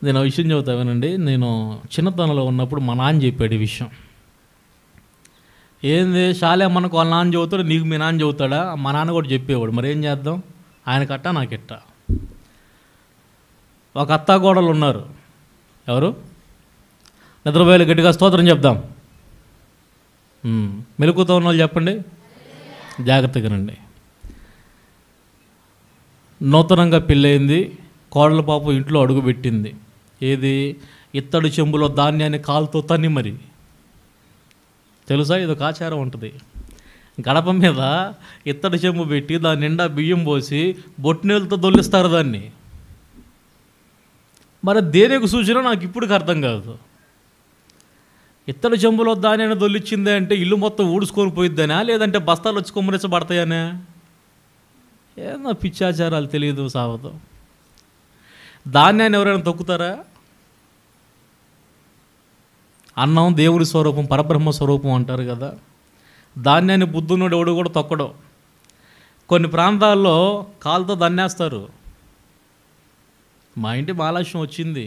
[SPEAKER 1] నేను విషయం చెబుతావేనండి. నేను చిన్నతనంలో ఉన్నప్పుడు మా నాన్న చెప్పాడు ఈ విషయం. ఏంది శాలే మనకు వాళ్ళ నాన్న చదువుతాడు, నీకు మీ నాన్న చదువుతాడా? మా నాన్న కూడా చెప్పేవాడు. మరి ఏం చేద్దాం, ఆయన కట్ట నాకెట్ట. ఒక అత్తాకోడలు ఉన్నారు. ఎవరు? నిద్రపోయేలు గట్టిగా స్తోత్రం చెప్దాం. మెలకుతో ఉన్న వాళ్ళు చెప్పండి, జాగ్రత్తగా రండి. నూతనంగా పెళ్ళయింది, కోడల పాప ఇంట్లో అడుగుపెట్టింది. ఏది? ఇత్తడి చెంబులో ధాన్యాన్ని కాలుతో తన్ని. మరి తెలుసా, ఇదొక ఆచారం ఉంటుంది. గడప మీద ఇత్తడి చెంబు పెట్టి దాని నిండా బియ్యం పోసి బొట్టినీళ్ళతో దొల్లిస్తారు దాన్ని. మరి దేనికి సూచన నాకు ఇప్పటికి అర్థం కాదు. ఇత్తడి చెంబులో ధాన్యాన్ని దొల్లిచ్చిందే అంటే ఇల్లు మొత్తం ఊడుచుకొని పోయిద్దనా, లేదంటే బస్తాలు వచ్చి కొమ్మరించబడతాయనే? ఏదో పిచ్చాచారాలు తెలియదు సావదు. ధాన్యాన్ని ఎవరైనా తొక్కుతారా? అన్నం దేవుడి స్వరూపం, పరబ్రహ్మ స్వరూపం అంటారు కదా. ధాన్యాన్ని బుద్ధునుడు ఎవడు కూడా తొక్కడం. కొన్ని ప్రాంతాల్లో కాలుతో దన్నేస్తారు. మా ఇంటి ఆలస్యం వచ్చింది,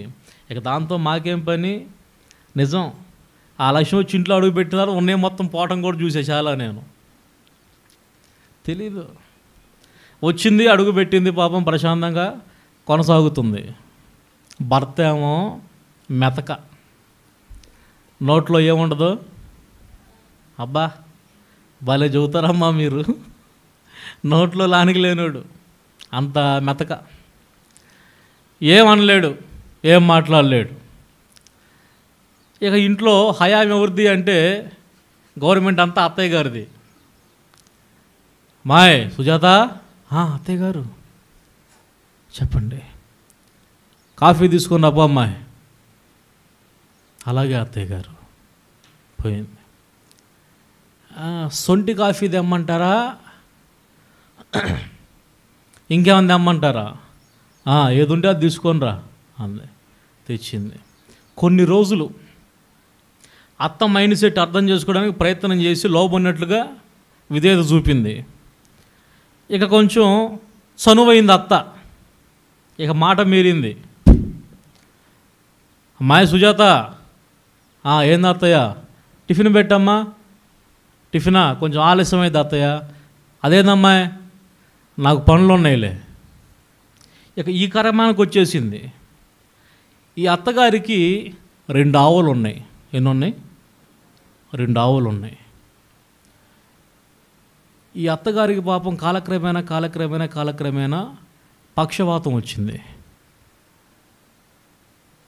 [SPEAKER 1] ఇక దాంతో మాకేం పని? నిజం. ఆలస్యం వచ్చి ఇంట్లో అడుగు పెట్టినారు, ఉన్నాయి మొత్తం పోవటం కూడా చూసే చాలా. నేను తెలీదు. వచ్చింది, అడుగు పెట్టింది, పాపం ప్రశాంతంగా కొనసాగుతుంది. భర్త ఏమో మెతక, నోట్లో ఏముండదు. అబ్బా భలే చెబుతారమ్మా మీరు. నోట్లో లానికి లేనాడు, అంత మెతక. ఏమనలేడు, ఏం మాట్లాడలేడు. ఇక ఇంట్లో హయాం ఎవరిది అంటే గవర్నమెంట్ అంతా అత్తయ్య గారిది. మాయ్ సుజాత, అత్తయ్య గారు చెప్పండి, కాఫీ తీసుకుని అబ్బా అమ్మాయి. అలాగే అత్తయ్య గారు. పోయింది. సొంటి కాఫీ తెమ్మంటారా, ఇంకేమైనా తెమ్మంటారా? ఏది ఉంటే అది తీసుకొనిరా అంది. తెచ్చింది. కొన్ని రోజులు అత్త మైండ్ సెట్ అర్థం చేసుకోవడానికి ప్రయత్నం చేసి లోబడినట్లుగా విధేయత చూపింది. ఇక కొంచెం చనువైంది అత్త, ఇక మాట మీరింది. అమ్మాయి సుజాత, ఏంది అత్తయ్య? టిఫిన్ పెట్టమ్మా. టిఫినా? కొంచెం ఆలస్యమైంది అత్తయ్య. అదేందమ్మాయి, నాకు పనులు ఉన్నాయిలే. ఇక ఈ కర్మానికి వచ్చేసింది. ఈ అత్తగారికి 2 ఆవులు ఉన్నాయి. ఎన్ని ఉన్నాయి? 2 ఆవులు ఉన్నాయి. ఈ అత్తగారికి పాపం కాలక్రమేణా పక్షవాతం వచ్చింది.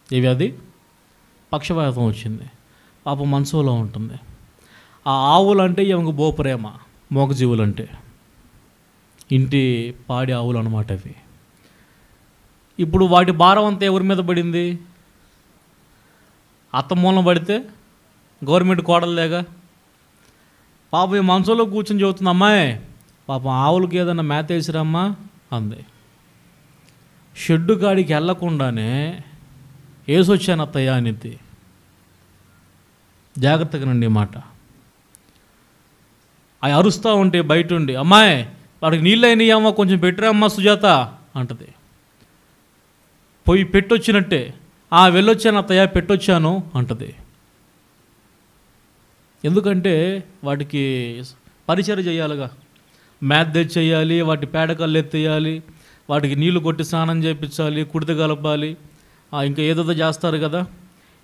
[SPEAKER 1] ఏ వ్యాధి? పక్షవాతం వచ్చింది. పాపం మనసులో ఉంటుంది. ఆ ఆవులు అంటే ఈమెకు బో ప్రేమ. మూగజీవులు అంటే ఇంటి పాడి ఆవులు అన్నమాట అవి. ఇప్పుడు వాటి భారం అంతా ఎవరి మీద పడింది? అత్త మూలం పడితే గవర్నమెంట్ కోడలేగా. పాపం ఈ మంచంలో కూర్చొని చెబుతుంది, అమ్మాయి పాపం ఆవులకి ఏదన్నా మేత వేసిరమ్మా అంది. షెడ్డు కాడికి వెళ్ళకుండానే వేసొచ్చాను అత్తయ్య అనిద్ది. జాగ్రత్తగా నండి ఈ మాట. అవి అరుస్తూ ఉంటే బయట ఉండి, అమ్మాయి వాడికి నీళ్ళు అయినాయమ్మా కొంచెం పెట్టిరమ్మా సుజాత అంటది. పోయి పెట్టొచ్చినట్టే, వెళ్ళొచ్చాను అత్తయ్య పెట్టొచ్చాను అంటది. ఎందుకంటే వాటికి పరిచయం చేయాలిగా, మేత తెచ్చేయాలి, వాటి పేడకల్లు ఎత్తేయాలి, వాటికి నీళ్లు కొట్టి స్నానం చేయించాలి, కుడిత కలపాలి, ఇంకా ఏదో చేస్తారు కదా.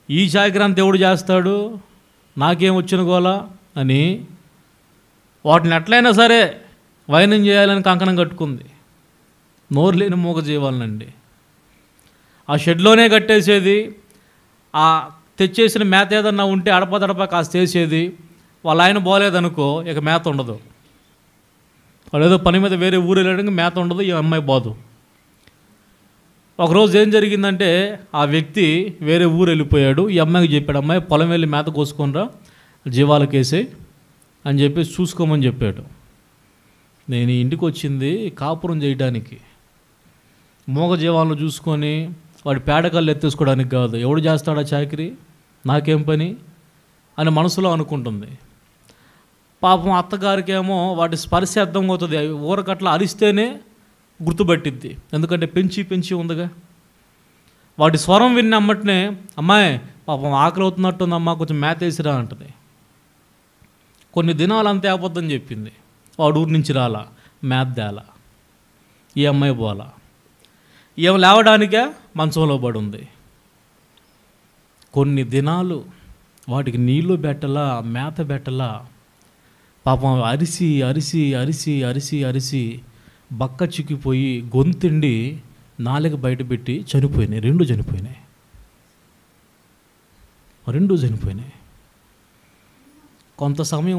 [SPEAKER 1] ఈ చాకరంతా ఎవడు చేస్తాడు, నాకేం వచ్చిన గోలా అని వాటిని ఎట్లయినా సరే వైనం చేయాలని కంకణం కట్టుకుంది. నోరు లేని మూగజీవాలనండి. ఆ షెడ్లోనే కట్టేసేది. ఆ తెచ్చేసిన మేత ఏదన్నా ఉంటే అడపదడప కాస్త వేసేది. వాళ్ళ ఆయన పోలేదనుకో ఇక మేత ఉండదు. వాళ్ళు ఏదో పని మీద వేరే ఊరు వెళ్ళడానికి మేత ఉండదు, ఈ అమ్మాయి పోదు. ఒకరోజు ఏం జరిగిందంటే ఆ వ్యక్తి వేరే ఊరు వెళ్ళిపోయాడు. ఈ అమ్మాయికి చెప్పాడు, అమ్మాయి పొలం వెళ్ళి మేత కోసుకొనిరా జీవాలకేసి అని చెప్పి చూసుకోమని చెప్పాడు. నేను ఇంటికి వచ్చింది కాపురం చేయడానికి, మూగ జీవాలను చూసుకొని వాడి పేడకల్లు ఎత్తేసుకోవడానికి కాదు. ఎవడు చేస్తాడా చాకరీ, నాకేం పని అని మనసులో అనుకుంటుంది. పాపం అత్తగారికేమో వాటి స్పర్శ అర్థం అవుతుంది. ఊరకట్లా అరిస్తేనే గుర్తుపట్టిద్ది, ఎందుకంటే పెంచి పెంచి ఉందిగా. వాటి స్వరం విన్న అమ్మటనే, అమ్మాయి పాపం ఆకలి అవుతున్నట్టుందమ్మా కొంచెం మేత వేసిరా అంటది. కొన్ని దినాలు అంతే అబద్ధం చెప్పింది. వాడు ఊరి నుంచి రాలా, మేత తేలా. ఈ అమ్మాయి పోలా. ఏం లేవడానికే మంచంలో పడి ఉంది. కొన్ని దినాలు వాటికి నీళ్లు పెట్టలా, మేత పెట్టలా. పాపం అరిసి అరిసి అరిసి అరిసి అరిసి బక్క చిక్కిపోయి గొంతుండి నాలుక బయటపెట్టి చనిపోయినాయి. రెండు చనిపోయినాయి. కొంత సమయం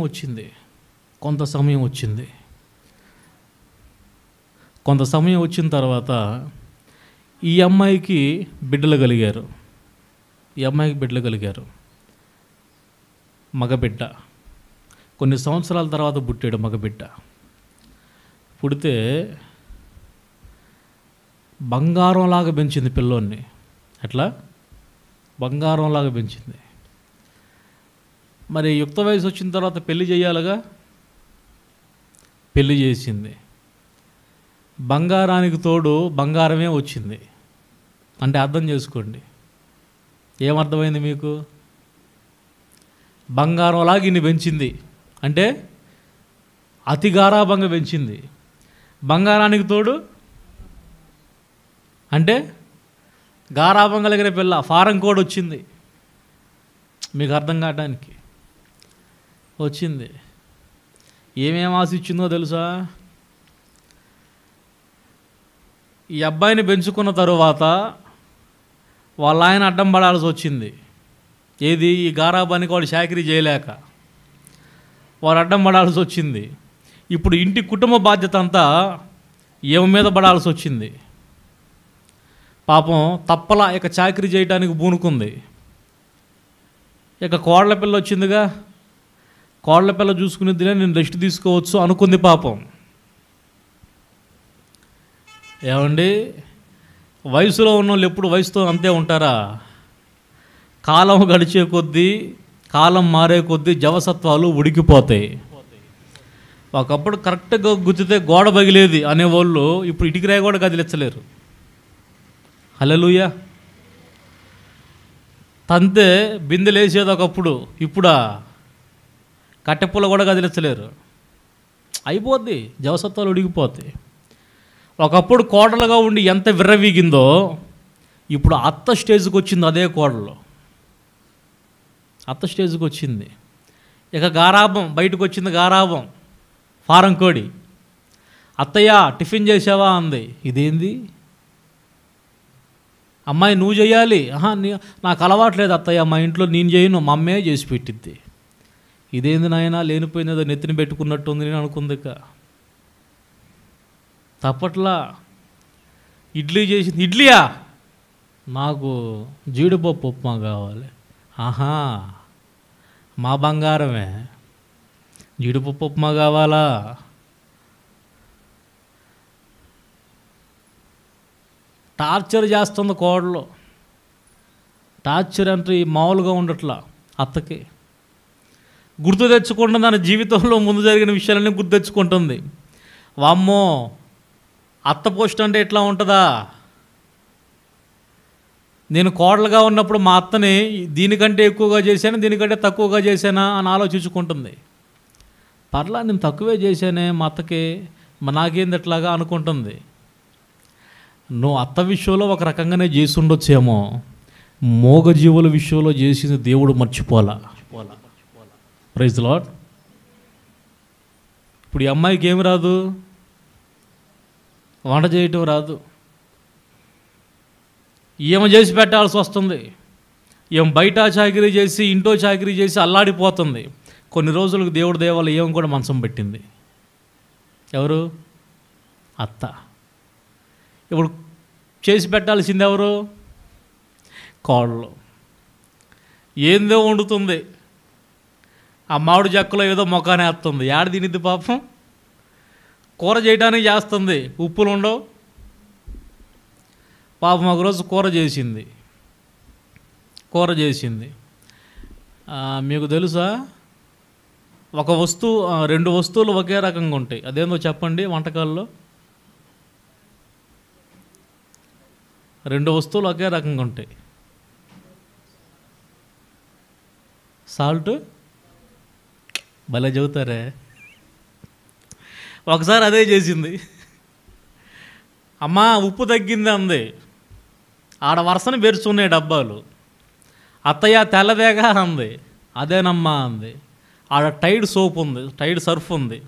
[SPEAKER 1] వచ్చిన తర్వాత ఈ అమ్మాయికి బిడ్డలు కలిగారు. మగబిడ్డ. కొన్ని సంవత్సరాల తర్వాత పుట్టాడు మగబిడ్డ. పుడితే బంగారంలాగా పెంచింది పిల్లోన్ని. ఎట్లా? బంగారంలాగా పెంచింది. మరి యుక్త వయసు వచ్చిన తర్వాత పెళ్లి చేయాలిగా, పెళ్లి చేసింది. బంగారానికి తోడు బంగారమే వచ్చింది. అంటే అర్థం చేసుకోండి, ఏమర్థమైంది మీకు? బంగారంలాగా ఇన్ని పెంచింది అంటే అతి గారాభంగా పెంచింది. బంగారానికి తోడు అంటే గారాభం కలిగిన పిల్ల, ఫారం కోడ్ వచ్చింది. మీకు అర్థం కావడానికి వచ్చింది. ఏమేమి ఆశించిందో తెలుసా? ఈ అబ్బాయిని పెంచుకున్న తరువాత వాళ్ళ ఆయన అడ్డం పడాల్సి వచ్చింది. ఏది? ఈ గారాబానికి వాడు చాకరీ చేయలేక వాడు అడ్డం పడాల్సి వచ్చింది. ఇప్పుడు ఇంటి కుటుంబ బాధ్యత అంతా ఏమ మీద పడాల్సి వచ్చింది. పాపం తప్పలా ఇక చాకరీ చేయడానికి పూనుకుంది. ఇక కోడల పిల్ల వచ్చిందిగా, కోడల పిల్ల చూసుకునేదిలే, నేను రెస్ట్ తీసుకోవచ్చు అనుకుంది పాపం. ఏమండి, వయసులో ఉన్న వాళ్ళు ఎప్పుడు వయసుతో అంతే ఉంటారా? కాలం గడిచే కొద్దీ, కాలం మారే కొద్దీ జవసత్వాలు ఉడికిపోతాయి. ఒకప్పుడు కరెక్ట్గా గుర్తితే గోడ పగిలేది అనేవాళ్ళు ఇప్పుడు ఇటుకరాయి కూడా కదిలించలేరు. హల్లెలూయా. తంతే బిందెలేసేది ఒకప్పుడు, ఇప్పుడా కట్టెపుల్ల కూడా కదిలించలేరు. అయిపోద్ది, జవసత్వాలు ఉడికిపోతాయి. ఒకప్పుడు కోడలుగా ఉండి ఎంత విర్రవీగిందో ఇప్పుడు అత్త స్టేజ్కి వచ్చింది. అదే కోడలు అత్త స్టేజ్కి వచ్చింది. ఇక గారాబం బయటకు వచ్చింది. గారాబం ఫారం కోడి. అత్తయ్య టిఫిన్ చేసావా అంది. ఇదేంది అమ్మాయి, నువ్వు చేయాలి? నాకు అలవాట్లేదు అత్తయ్య, మా ఇంట్లో నేను చేయను, మా అమ్మే చేసి పెట్టిద్ది. ఇదేంది నాయన లేనిపోయినదో నెత్తిని పెట్టుకున్నట్టుంది నేను అనుకుంది. ఇక తప్పట్లా ఇడ్లీ చేసింది. ఇడ్లీయా? నాకు జీడిపప్పు ఉప్మా కావాలి. ఆహా, మా బంగారమే, జీడిపప్పు ఉప్మా కావాలా? టార్చర్ చేస్తుంది కోడలు. టార్చర్ అంటే మామూలుగా ఉండట్లా. అత్తకి గుర్తు తెచ్చుకుంటుంది, తన జీవితంలో ముందు జరిగిన విషయాలన్నీ గుర్తు తెచ్చుకుంటుంది. వామ్మో, అత్త పోస్ట్ అంటే ఎట్లా ఉంటుందా? నేను కోడలుగా ఉన్నప్పుడు మా అత్తని దీనికంటే ఎక్కువగా చేశాను, దీనికంటే తక్కువగా చేశానా అని ఆలోచించుకుంటుంది. పర్లా, నేను తక్కువే చేశానే మా అత్తకి, నాకేంది ఎట్లాగా అనుకుంటుంది. నువ్వు అత్త విషయంలో ఒక రకంగానే చేసి ఉండొచ్చేమో, మోగజీవుల విషయంలో చేసింది దేవుడు మర్చిపోలా. Praise the lord. ఇప్పుడు ఈ అమ్మాయికి ఏమి రాదు, వంట చేయటం రాదు, ఈమె చేసి పెట్టాల్సి వస్తుంది. ఈమె బయట చాకిరీ చేసి ఇంట్లో చాకిరీ చేసి అల్లాడిపోతుంది. కొన్ని రోజులకు దేవుడి దేవాలు ఏమి కూడా మంచం పెట్టింది. ఎవరు? అత్త. ఇప్పుడు చేసి పెట్టాల్సింది ఎవరు? కోడలు. ఏందో వండుతుంది, ఆ మామిడి చెక్కలో ఏదో మొఖానే వేస్తుంది. ఏడ తినిద్ది పాపం? కూర చేయడానికి చేస్తుంది, ఉప్పులు ఉండవు పాపం. ఒకరోజు కూర చేసింది. మీకు తెలుసా, ఒక వస్తువు, రెండు వస్తువులు ఒకే రకంగా ఉంటాయి. అదేందో చెప్పండి వంటకాల్లో? రెండు వస్తువులు ఒకే రకంగా ఉంటాయి. సాల్ట్, భలే చెబుతారే. ఒకసారి అదే చేసింది. అమ్మా ఉప్పు తగ్గింది అంది. ఆడ వరుసని బెరుచున్నాయి డబ్బాలు. అత్తయ్య తెల్లదేగా అంది. అదేనమ్మా అంది. ఆడ టైడ్ సోప్ ఉంది, టైడ్ సర్ఫ్ ఉంది.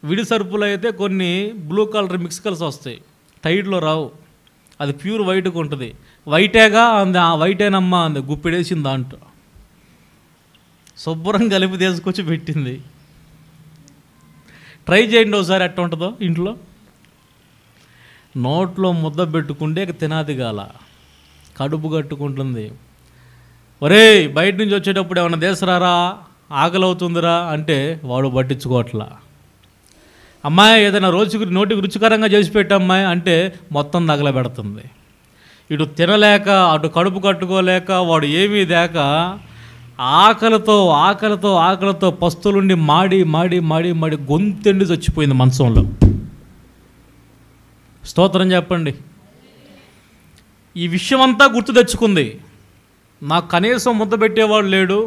[SPEAKER 1] విడి సర్ఫులు అయితే కొన్ని బ్లూ కలర్ మిక్స్ కలర్స్ వస్తాయి, టైడ్లో రావు. అది ప్యూర్ వైట్గా ఉంటుంది. వైటేగా అంది. ఆ వైటేనమ్మా అంది. గుప్పిడేసింది దాంట్లో. శుభ్రం కలిపి తీసుకొచ్చి పెట్టింది. ట్రై చేయండి ఒకసారి ఎట్లా ఉంటుందో ఇంట్లో. నోట్లో ముద్ద పెట్టుకుంటే తినాది గాల, కడుపు కట్టుకుంటుంది. ఒరే, బయట నుంచి వచ్చేటప్పుడు ఏమన్నా దేశరారా, ఆకలి అవుతుందిరా అంటే వాడు పట్టించుకోవట్లా. అమ్మాయి ఏదైనా నోటికి రుచికరంగా చేసి పెట్టమ్మాయి అంటే మొత్తం తగలబెడుతుంది. ఇటు తినలేక అటు కడుపు కట్టుకోలేక వాడు ఏమీ దేక ఆకలితో పస్తులుండి మాడి గొంతెండి చచ్చిపోయింది మంచంలో. స్తోత్రం చెప్పండి. ఈ విషయం అంతా గుర్తు తెచ్చుకుంది. నాకు కనీసం ముద్ద పెట్టేవాడు లేడు,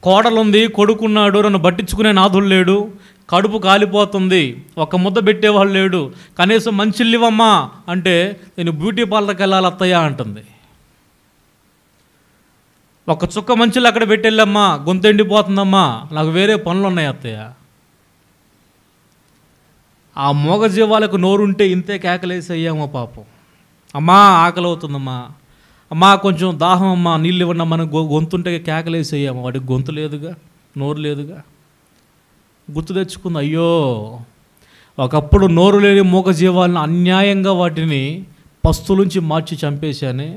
[SPEAKER 1] కోడలుంది, కొడుకున్నాడు, నన్ను పట్టించుకునే నాథుడు లేడు, కడుపు కాలిపోతుంది, ఒక ముద్ద పెట్టేవాళ్ళు లేడు, కనీసం మంచిల్లివమ్మా అంటే నేను బ్యూటీ పార్లర్కి వెళ్ళాలి అత్తయ్య అంటుంది. ఒక చుక్క మంచిలు అక్కడ పెట్టెళ్ళమ్మా, గొంతెండిపోతుందమ్మా, నాకు వేరే పనులు ఉన్నాయి అత్తయ్య. ఆ మోగజీవాలకు నోరుంటే ఇంతే కేకలేసి అయ్యామో పాపం. అమ్మా ఆకలి అవుతుందమ్మా, అమ్మా కొంచెం దాహం అమ్మా, నీళ్ళు ఇవ్వండి మనం గొంతుంటే కేకలేసి అయ్యాము. వాడికి గొంతు లేదుగా, నోరు లేదుగా. గుర్తు తెచ్చుకుంది, అయ్యో ఒకప్పుడు నోరు లేని మూగజీవాలను అన్యాయంగా వాటిని పస్తులుంచి మార్చి చంపేశానే.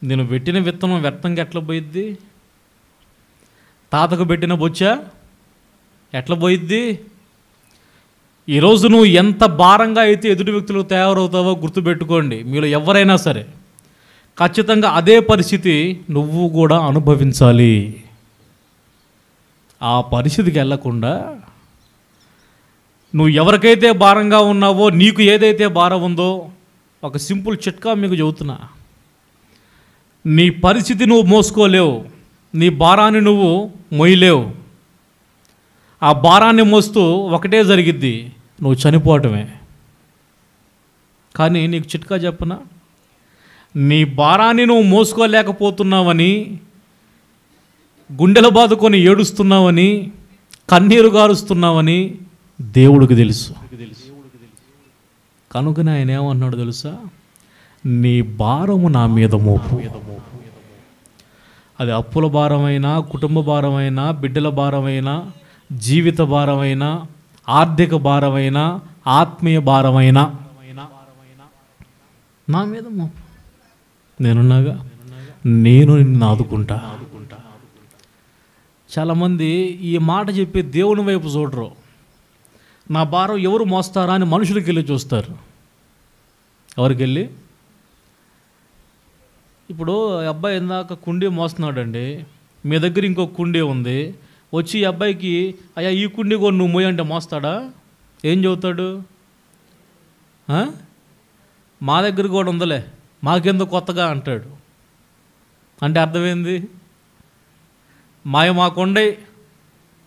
[SPEAKER 1] నేను పెట్టిన విత్తనం వ్యర్థంగా ఎట్లా పోయిద్ది? తాతకు పెట్టిన బొచ్చ ఎట్లా పోయిద్ది? ఈరోజు నువ్వు ఎంత భారంగా అయితే ఎదుటి వ్యక్తులకు తయారవుతావో గుర్తుపెట్టుకోండి. మీరు ఎవరైనా సరే ఖచ్చితంగా అదే పరిస్థితి నువ్వు కూడా అనుభవించాలి. ఆ పరిస్థితికి వెళ్ళకుండా నువ్వు ఎవరికైతే భారంగా ఉన్నావో, నీకు ఏదైతే భారం ఉందో, ఒక సింపుల్ చిట్కా మీకు చెబుతున్నా. నీ పరిస్థితి నువ్వు మోసుకోలేవు, నీ భారాన్ని నువ్వు మోయలేవు. ఆ భారాన్ని మోస్తూ ఒకటే జరిగిద్ది, నువ్వు చనిపోవటమే. కానీ నీకు చిట్కా చెప్పనా, నీ భారాన్ని నువ్వు మోసుకోలేకపోతున్నావని, గుండెలు బాదుకొని ఏడుస్తున్నావని, కన్నీరు గారుస్తున్నావని దేవుడికి తెలుసు. కనుకనే ఆయన ఏమన్నాడు తెలుసా? నీ భారము నా మీద మోపు. అది అప్పుల భారమైనా, కుటుంబ భారమైనా, బిడ్డల భారమైనా, జీవిత భారమైనా, ఆర్థిక భారమైనా, ఆత్మీయ భారమైనా నా మీద మోపు. నేనున్నాగా, నేను నిన్ను ఆదుకుంటా. చాలామంది ఈ మాట చెప్పి దేవుని వైపు చూడరు. నా భారం ఎవరు మోస్తారా అని మనుషులకి వెళ్ళి చూస్తారు. ఎవరికి వెళ్ళి? ఇప్పుడు అబ్బాయి ఇందాక కుండీ మోస్తున్నాడండి, మీ దగ్గర ఇంకో కుండీ ఉంది, వచ్చి ఈ అబ్బాయికి అయ్యా ఈ కుండీ కూడా నువ్వు మోయి అంటే మోస్తాడా? ఏం చెబుతాడు? మా దగ్గర కూడా ఉందలే, మాకెందుకు కొత్తగా అంటాడు. అంటే అర్థమైంది, మాకుండే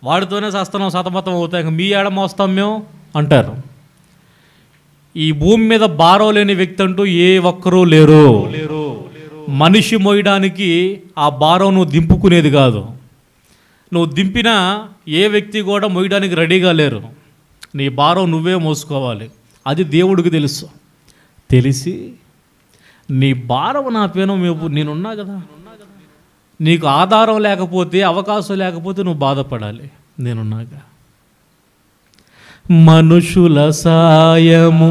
[SPEAKER 1] వాడితోనే సస్తనం సతమతం అవుతాయి, మీ ఏడ మోస్తాం మేము అంటారు. ఈ భూమి మీద భారం లేని వ్యక్తి అంటూ ఏ ఒక్కరూ లేరు. మనిషి మోయడానికి ఆ భారం నువ్వు దింపుకునేది కాదు. నువ్వు దింపినా ఏ వ్యక్తి కూడా మోయడానికి రెడీగా లేరు. నీ భారం నువ్వే మోసుకోవాలి. అది దేవుడికి తెలుసు. తెలిసి నీ భారం నా పేను నేనున్నా కదా, నీకు ఆధారం లేకపోతే, అవకాశం లేకపోతే నువ్వు బాధపడాలి. నేనున్నాగా. మనుషుల సాయము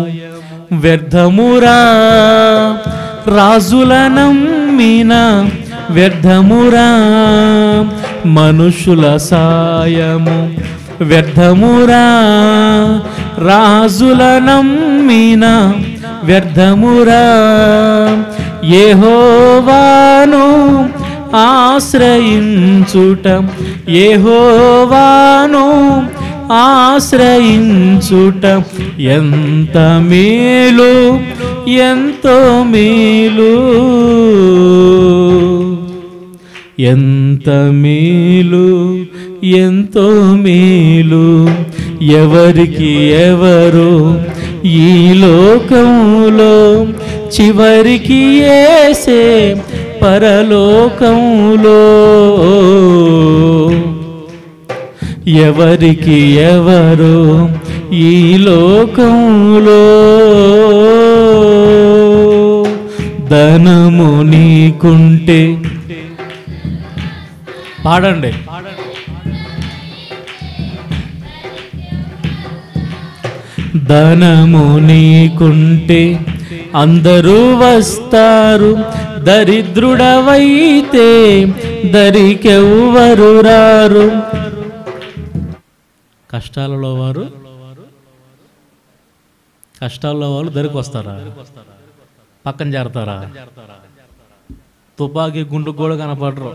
[SPEAKER 1] వ్యర్థమురా, రాజుల నమ్మిన వ్యర్థమురా. మనుషుల సాయము వ్యర్థమురా, రాజుల నమ్మిన వ్యర్థమురా. యెహోవాను ఆశ్రయించుట, యెహోవాను ఆశ్రయించుట ఎంత మేలు, ఎంతో మేలు, ఎంత మేలు, ఎంతో మేలు. ఎవరికి ఎవరు ఈ లోకంలో, చివరికి యేసే పరలోకంలో. ఎవరికి ఎవరు ఈ లోకంలో, ధనము నీకుంటే పాడండి. ధనము నీకుంటే అందరూ వస్తారు, దరిద్రుడవైతే దరికెవ్వరు రారు. కష్టాలలో వారు దరికి వస్తారా? పక్కన చేరతారా? తుపాకీ గుండుకు కూడా కనపడరు.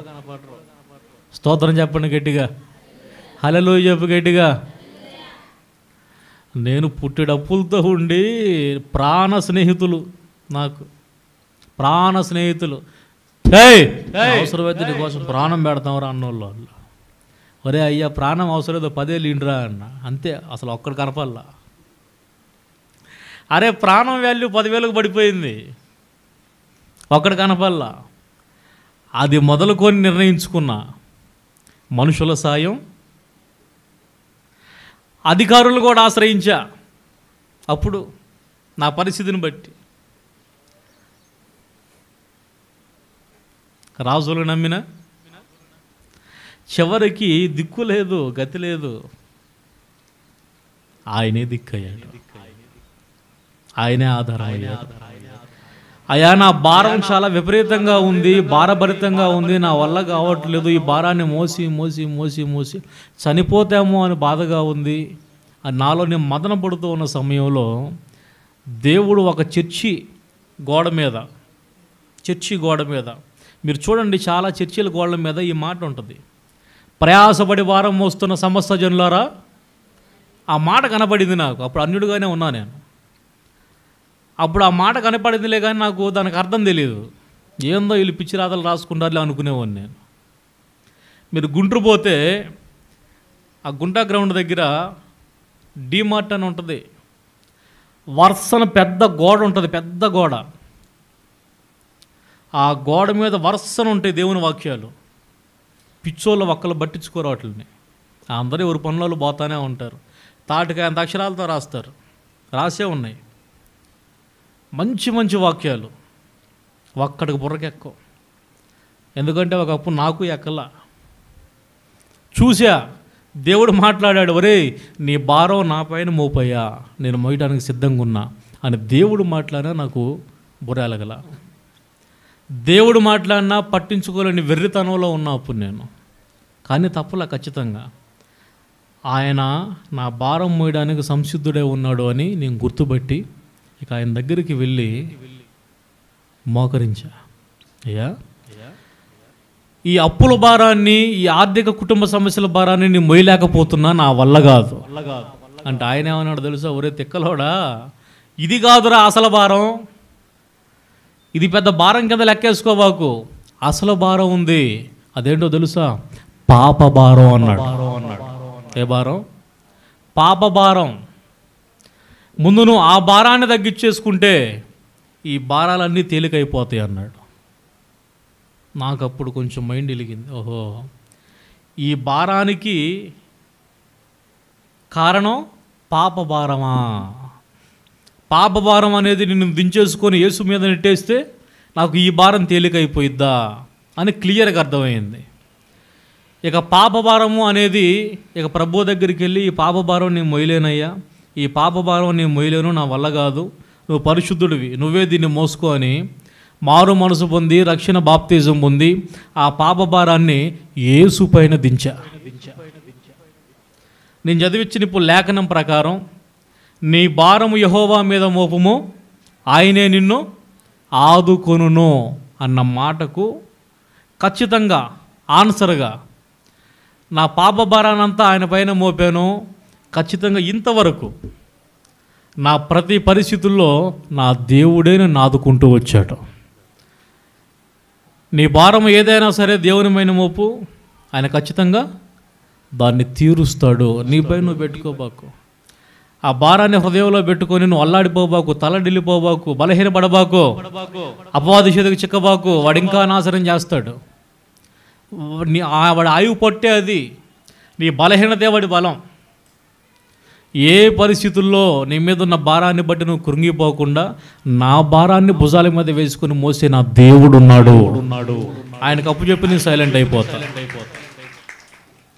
[SPEAKER 1] స్తోత్రం చెప్పండి గట్టిగా, హల్లెలూయా చెప్పు గట్టిగా. నేను పుట్టిడప్పులతో ఉండి ప్రాణ స్నేహితులు, నాకు ప్రాణ స్నేహితులు, అవసరమైతే నీ కోసం ప్రాణం పెడతాంరా అన్నోళ్ళు. ఒరే అయ్యా ప్రాణం అవసరం లేదు, 10 ఏళ్ళు ఇండ్రా అన్న, అంతే. అసలు ఒక్కడు కనపల్లా. అరే ప్రాణం వాల్యూ 10,000కు పడిపోయింది, ఒక్కడు కనపల్లా. అది మొదలుకొని నిర్ణయించుకున్నా. మనుషుల సాయం, అధికారులు కూడా ఆశ్రయించా. అప్పుడు నా పరిస్థితిని బట్టి రాజులు నమ్మిన, చివరికి దిక్కు లేదు, గతి లేదు. ఆయనే దిక్కయ్యాడు, ఆయనే ఆధారం అయ్యాడు. అయ్యా నా భారం చాలా విపరీతంగా ఉంది, భారభరితంగా ఉంది, నా వల్ల కావట్లేదు, ఈ భారాన్ని మోసి మోసి మోసి మోసి చనిపోతామో అని బాధగా ఉంది. నాలో నేను మదన పడుతూ ఉన్న సమయంలో దేవుడు ఒక చర్చి గోడ మీద మీరు చూడండి, చాలా చర్చిల గోడల మీద ఈ మాట ఉంటుంది, ప్రయాసపడి భారం మోస్తున్న సమస్త జనులారా. ఆ మాట కనపడింది నాకు. అప్పుడు అన్యుడిగానే ఉన్నా నేను. అప్పుడు ఆ మాట కనపడిందిలే కానీ నాకు దానికి అర్థం తెలియదు. ఏందో వీళ్ళు పిచ్చి రాతలు రాసుకుంటారులే అనుకునేవాడిని నేను. మీరు గుంటూరు పోతే ఆ గుంటా గ్రౌండ్ దగ్గర డీమార్ట్ అని ఉంటుంది. వరుసన పెద్ద గోడ ఉంటుంది, పెద్ద గోడ. ఆ గోడ మీద వరుసన ఉంటాయి దేవుని వాక్యాలు. పిచ్చోళ్ళ ఒక్కలు పట్టించుకోరు వాటిని. అందరూ ఎవరి పనులలో పోతానే ఉంటారు. తాటికాయ అంత అక్షరాలతో రాస్తారు, రాసే ఉన్నాయి మంచి మంచి వాక్యాలు. ఒక్కడికి బుర్రకెక్కో. ఎందుకంటే ఒకప్పుడు నాకు ఎక్కలా చూసా, దేవుడు మాట్లాడాడు, ఒరేయ్ నీ భారం నా పైన మోపయ్యా, నేను మోయడానికి సిద్ధంగా ఉన్నా అని దేవుడు మాట్లాడినా నాకు బుర్రెలగల. దేవుడు మాట్లాడినా పట్టించుకోలేని వెర్రితనంలో ఉన్నా అప్పుడు నేను. కానీ తప్పులా ఖచ్చితంగా ఆయన నా భారం మోయడానికి సంసిద్ధుడే ఉన్నాడు అని నేను గుర్తుపట్టి ఇక ఆయన దగ్గరికి వెళ్ళి మోకరించా. అయ్యా, ఈ అప్పుల భారాన్ని, ఈ ఆర్థిక కుటుంబ సమస్యల భారాన్ని నేను మోయలేకపోతున్నా, నా వల్ల కాదు అంటే ఆయన ఏమన్నాడు తెలుసా? ఒరే తిక్కలోడా, ఇది కాదురా అసలు భారం, ఇది పెద్ద భారం కింద లెక్కేసుకోబాకు, అసలు భారం ఉంది, అదేంటో తెలుసా? పాప భారం అన్నాడు. ఏ భారం? పాప భారం. ముందు నువ్వు ఆ భారాన్ని తగ్గించేసుకుంటే ఈ భారాలన్నీ తేలికైపోతాయి అన్నాడు. నాకు అప్పుడు కొంచెం మైండ్ వెలిగింది. ఓహో, ఈ భారానికి కారణం పాప భారమా? పాప భారం అనేది నిన్ను దించేసుకొని యేసు మీద నెట్టేస్తే నాకు ఈ భారం తేలికైపోయిద్దా అని క్లియర్గా అర్థమైంది. ఇక పాప భారము అనేది ఇక ప్రభు దగ్గరికి వెళ్ళి, ఈ పాప భారం నేను మొయ్యలేనయ్యా, ఈ పాప భారం నేను మొయ్యలేను, నా వల్ల కాదు, నువ్వు పరిశుద్ధుడివి, నువ్వే దీన్ని మోసుకో అని మారు మనసు పొంది రక్షణ బాప్తిజం పొంది ఆ పాప భారాన్ని యేసు పైన దించా. నేను చదివించిన ఇప్పుడు లేఖనం ప్రకారం, నీ భారము యెహోవా మీద మోపము, ఆయనే నిన్ను ఆదుకొనును అన్న మాటకు ఖచ్చితంగా ఆన్సర్గా నా పాప భారానంతా ఆయన పైన మోపాను. ఖచ్చితంగా ఇంతవరకు నా ప్రతి పరిస్థితుల్లో నా దేవుడే నన్ను ఆదుకుంటూ వచ్చాడు. నీ భారం ఏదైనా సరే దేవుని పైన మోపు, ఆయన ఖచ్చితంగా దాన్ని తీరుస్తాడు. నీపై నువ్వు పెట్టుకోబాకు, ఆ భారాన్ని హృదయంలో పెట్టుకొని నువ్వు అల్లాడిపోబాకు, తలడిల్లిపోబాకు, బలహీనపడబాకు, అపవాది చేతికి చిక్కబాకు. వాడు ఇంకా నాశనం చేస్తాడు. వాడి ఆయువు పట్టే అది, నీ బలహీనతే వాడి బలం. ఏ పరిస్థితుల్లో నీ మీద ఉన్న భారాన్ని బట్టి నువ్వు కృంగిపోకుండా నా భారాన్ని భుజాల మీద వేసుకుని మోసే నా దేవుడు ఉన్నాడు. ఆయనకు అప్పు చెప్పి నేను సైలెంట్ అయిపోతా.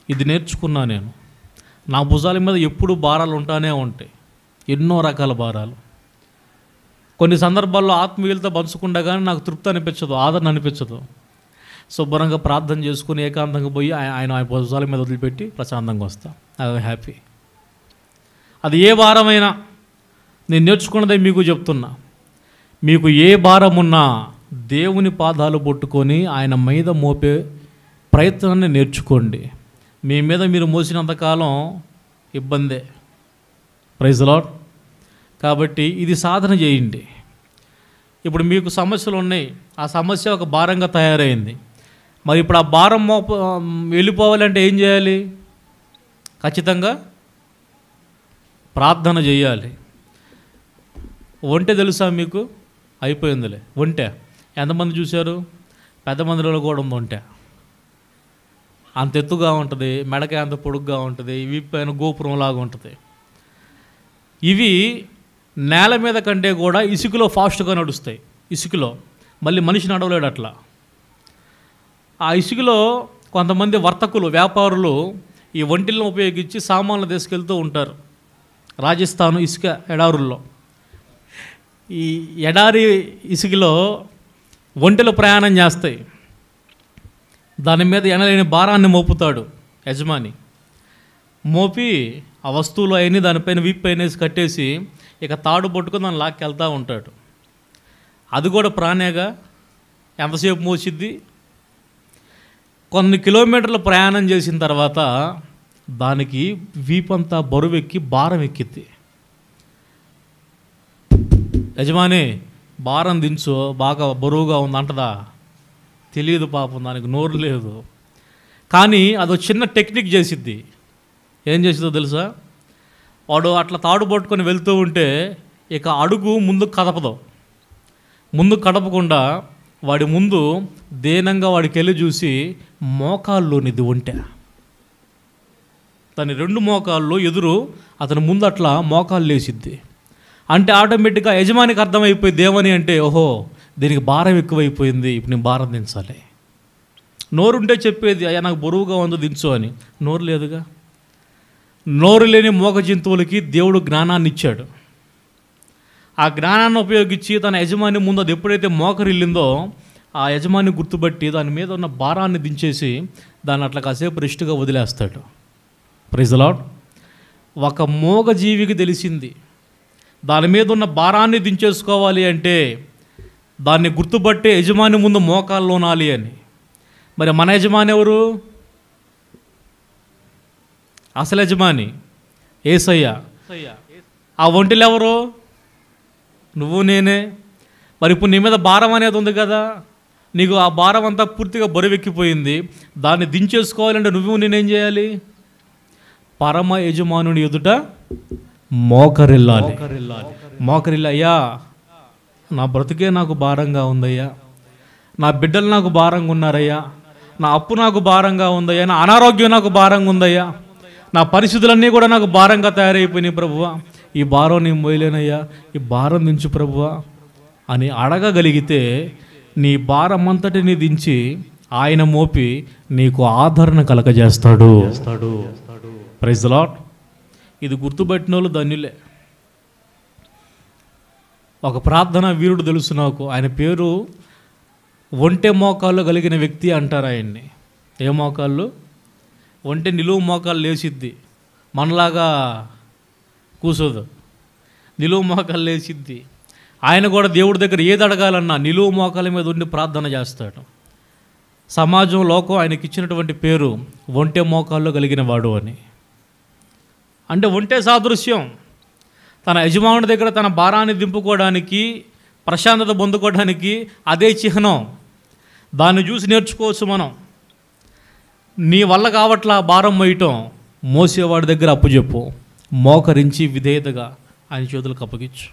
[SPEAKER 1] ఇది నేర్చుకున్నా నేను. నా భుజాల మీద ఎప్పుడు భారాలు ఉంటానే ఉంటాయి, ఎన్నో రకాల భారాలు. కొన్ని సందర్భాల్లో ఆత్మీయులతో పంచుకుంటా కానీ నాకు తృప్తి అనిపించదు, ఆదరణ అనిపించదు. శుభ్రంగా ప్రార్థన చేసుకుని ఏకాంతంగా పోయి ఆయన భుజాల మీద వదిలిపెట్టి ప్రశాంతంగా వస్తా. I happy. అది ఏ భారమైనా నేను నేర్చుకున్నదే మీకు చెప్తున్నా. మీకు ఏ భారం ఉన్నా దేవుని పాదాలు పట్టుకొని ఆయన మీద మోపే ప్రయత్నాన్ని నేర్చుకోండి. మీ మీద మీరు మోసినంతకాలం ఇబ్బందే. Praise Lord. కాబట్టి ఇది సాధన చేయండి. ఇప్పుడు మీకు సమస్యలు ఉన్నాయి, ఆ సమస్య ఒక భారంగా తయారైంది. మరి ఇప్పుడు ఆ భారం వెళ్ళిపోవాలంటే ఏం చేయాలి? ఖచ్చితంగా ప్రార్థన చేయాలి. ఒంటె తెలుసా మీకు? అయిపోయిందిలే ఒంటె. ఎంతమంది చూశారు? పెద్ద మందిలో కూడా ఉంది ఒంటె. అంత ఎత్తుగా ఉంటుంది, మెడకాయ అంత పొడుగ్గా ఉంటుంది, వీపు పైన గోపురం లాగా ఉంటుంది. ఇవి నేల మీద కంటే కూడా ఇసుకలో ఫాస్ట్గా నడుస్తాయి. ఇసుకలో మళ్ళీ మనిషి నడవలేడు అట్లా. ఆ ఇసుకలో కొంతమంది వర్తకులు, వ్యాపారులు ఈ ఒంటిలను ఉపయోగించి సామాన్లు తీసుకెళ్తూ ఉంటారు. రాజస్థాన్ ఇసుక ఎడారుల్లో, ఈ ఎడారి ఇసుకలో ఒంటెలు ప్రయాణం చేస్తాయి. దాని మీద ఎనలేని భారాన్ని మోపుతాడు యజమాని. మోపి ఆ వస్తువులు అవన్నీ దానిపైన వీపు పైన కట్టేసి ఇక తాడు పట్టుకొని దాన్ని లాక్కెళ్తూ ఉంటాడు. అది కూడా ప్రాణేగా. ఎంతసేపు మోసిద్ది? కొన్ని కిలోమీటర్లు ప్రయాణం చేసిన తర్వాత దానికి వీపంతా బరువెక్కి భారం ఎక్కిద్ది. యజమాని భారం దించు, బాగా బరువుగా ఉంది అంటదా? తెలియదు పాపం, దానికి నోరు లేదు. కానీ అదో చిన్న టెక్నిక్ చేసిద్ది. ఏం చేసిద్దో తెలుసా? వాడు అట్లా తాడు పట్టుకొని వెళ్తూ ఉంటే ఇక అడుగు ముందు కదపదు. ముందు కదపకుండా వాడి ముందు దేనంగా వాడికి వెళ్ళి చూసి మోకాల్లోనిది ఒంటె. దాని రెండు మోకాళ్ళు ఎదురు అతని ముందు అట్లా మోకాళ్ళు లేసిద్ది. అంటే ఆటోమేటిక్గా యజమానికి అర్థమైపోయింది ఏమని అంటే, ఓహో దీనికి భారం ఎక్కువైపోయింది, ఇప్పుడు నేను భారం దించాలి. నోరుంటే చెప్పేది, అయ్యా నాకు బరువుగా ఉందో దించు అని. నోరు లేదుగా. నోరు లేని మోగ జంతువులకి దేవుడు జ్ఞానాన్ని ఇచ్చాడు. ఆ జ్ఞానాన్ని ఉపయోగించి తన యజమాని ముందు అది ఎప్పుడైతే మోకరిల్లిందో ఆ యజమాని గుర్తుపట్టి దాని మీద ఉన్న భారాన్ని దించేసి దాన్ని అట్లా కాసేపు రెస్ట్గా వదిలేస్తాడు. Praise the Lord. ఒక మోగ జీవికి తెలిసింది దాని మీద ఉన్న భారాన్ని దించేసుకోవాలి అంటే దాన్ని గుర్తుపట్టే యజమాని ముందు మోకాల్లో నాలి అని. మరి మన యజమాని ఎవరు? అసలు యజమాని యేసయ్య. ఆ ఒంటిలు ఎవరు? నువ్వు నేనే. మరి ఇప్పుడు నీ మీద భారం అనేది ఉంది కదా, నీకు ఆ భారం అంతా పూర్తిగా బరువెక్కిపోయింది. దాన్ని దించేసుకోవాలంటే నువ్వు నేనేం చేయాలి? పరమ యజమానుని ఎదుట మోకరిల్లాలి. అయ్యా నా బ్రతుకే నాకు భారంగా ఉందయ్యా, నా బిడ్డలు నాకు భారంగా ఉన్నారయ్యా, నా అప్పు నాకు భారంగా ఉందయ్యా, నా అనారోగ్యం నాకు భారంగా ఉందయ్యా, నా పరిస్థితులన్నీ కూడా నాకు భారంగా తయారైపోయినాయి ప్రభువా, ఈ భారం నేను మోయలేనయ్యా, ఈ భారం దించు ప్రభువా అని అడగగలిగితే నీ భారం అంతటిని దించి ఆయన మోపి నీకు ఆదరణ కలగజేస్తాడు. Praise the lord. ఇది గుర్తుపట్టిన వాళ్ళు ధన్యులే. ఒక ప్రార్థన వీరుడు తెలుసు నాకు, ఆయన పేరు ఒంటె మోకాళ్ళు కలిగిన వ్యక్తి అంటారు ఆయన్ని. ఏ మోకాళ్ళు? ఒంటె నిలువు మోకాళ్ళు లేచిద్ది, మనలాగా కూసోదు, నిలువు మోకాళ్ళు లేచిద్ది. ఆయన కూడా దేవుడి దగ్గర ఏది అడగాలన్నా నిలువు మోకాళ్ళ మీద ఉండి ప్రార్థన చేస్తాడు. సమాజం లోకం ఆయనకి ఇచ్చినటువంటి పేరు ఒంటె మోకాళ్ళు కలిగిన వాడు అని. అంటే ఒంటె సాదృశ్యం. తన యజమానుడి దగ్గర తన భారాన్ని దింపుకోవడానికి, ప్రశాంతత పొందుకోవడానికి అదే చిహ్నం. దాన్ని చూసి నేర్చుకోవచ్చు మనం. నీ వల్ల కావట్లా భారం మోయటం, మోసేవాడి దగ్గర అప్పుచెప్పు, మోకరించి విధేయతగా ఆయన చేతులకు అప్పగించు.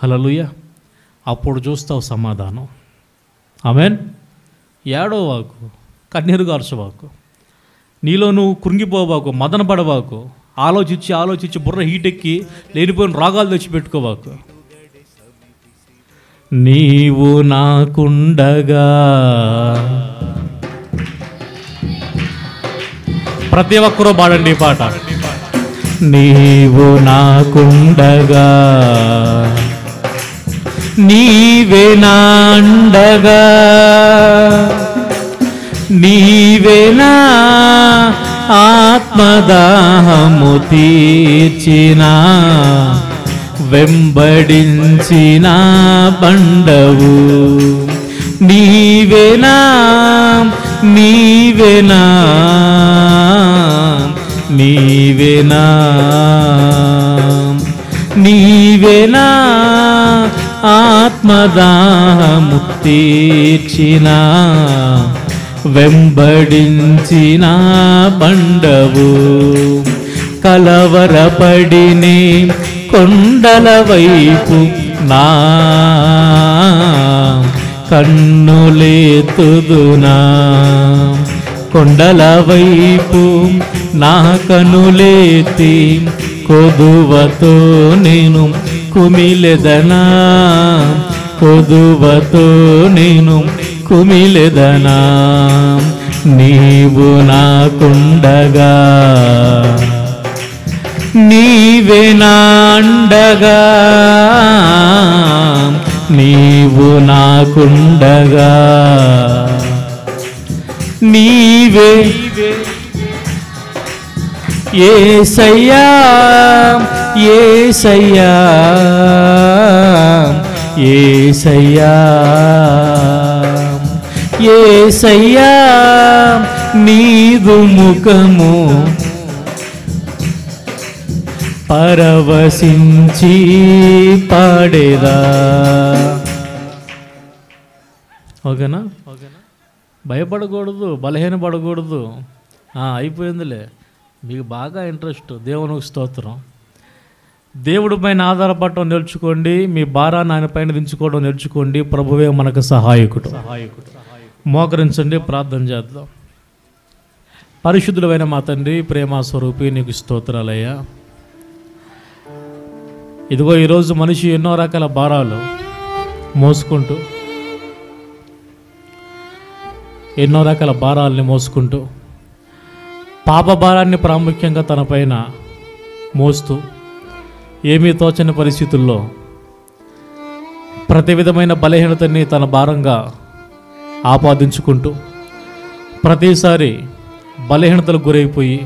[SPEAKER 1] హల్లెలూయా. అప్పుడు చూస్తావు సమాధానం. ఆమేన్. ఏడోవాకు, కన్నీరు గార్చవాకు, నీలో నువ్వు కృంగిపోవాకు, మదన పడవాకు, ఆలోచించి బుర్ర హీటెక్కి లేనిపోయిన రాగాలు తెచ్చిపెట్టుకోవాకు. నీవు నాకుండగా, ప్రతి ఒక్కరూ పాడండి ఈ పాట. నీవు నాకుండగా, నీవే నా అండగా, నీవే నా ఆత్మదాహము తీర్చిన వెంబడించిన బండవు, నీవేనా నీవేనా నీవేనా నీవేనా ఆత్మదాహము తీర్చిన వెంబడించిన బండవు. కలవరపడినే కొండల వైపు నా కన్నులేతుదునా, కొండల వైపు నా కనులేతి కొదువతో నేను కుమిలెదనా, కొదువతో నేను కుమిలెదనా. నీవు నాకుండగా, నీవే నా అండగా, నీవు నాకుండగా, నీవే యేసయ్యా యేసయ్యా యేసయ్యా యేసయ్యా నీదు ముఖము పరవశించి పాడేదా. ఓకేనా? భయపడకూడదు, బలహీనపడకూడదు. అయిపోయిందిలే. మీకు బాగా ఇంట్రెస్ట్. దేవునికి స్తోత్రం. దేవుడి పైన ఆధారపడటం నేర్చుకోండి, మీ భారాన్ని ఆయన పైన దించుకోవడం నేర్చుకోండి. ప్రభువే మనకు సహాయకుడు. మోకరించండి, ప్రార్థన చేద్దాం. పరిశుద్ధుడైన మా తండ్రి, ప్రేమ స్వరూపి, నీకు స్తోత్రాలయ్యా. ఇదిగో ఈరోజు మనిషి ఎన్నో రకాల భారాలు మోసుకుంటూ ఎన్నో రకాల భారాల్ని మోసుకుంటూ, పాప భారాన్ని ప్రాముఖ్యంగా తన పైన మోస్తూ, ఏమీ తోచని పరిస్థితుల్లో ప్రతి విధమైన బలహీనతని తన భారంగా ఆపాదించుకుంటూ, ప్రతిసారి బలహీనతలకు గురైపోయి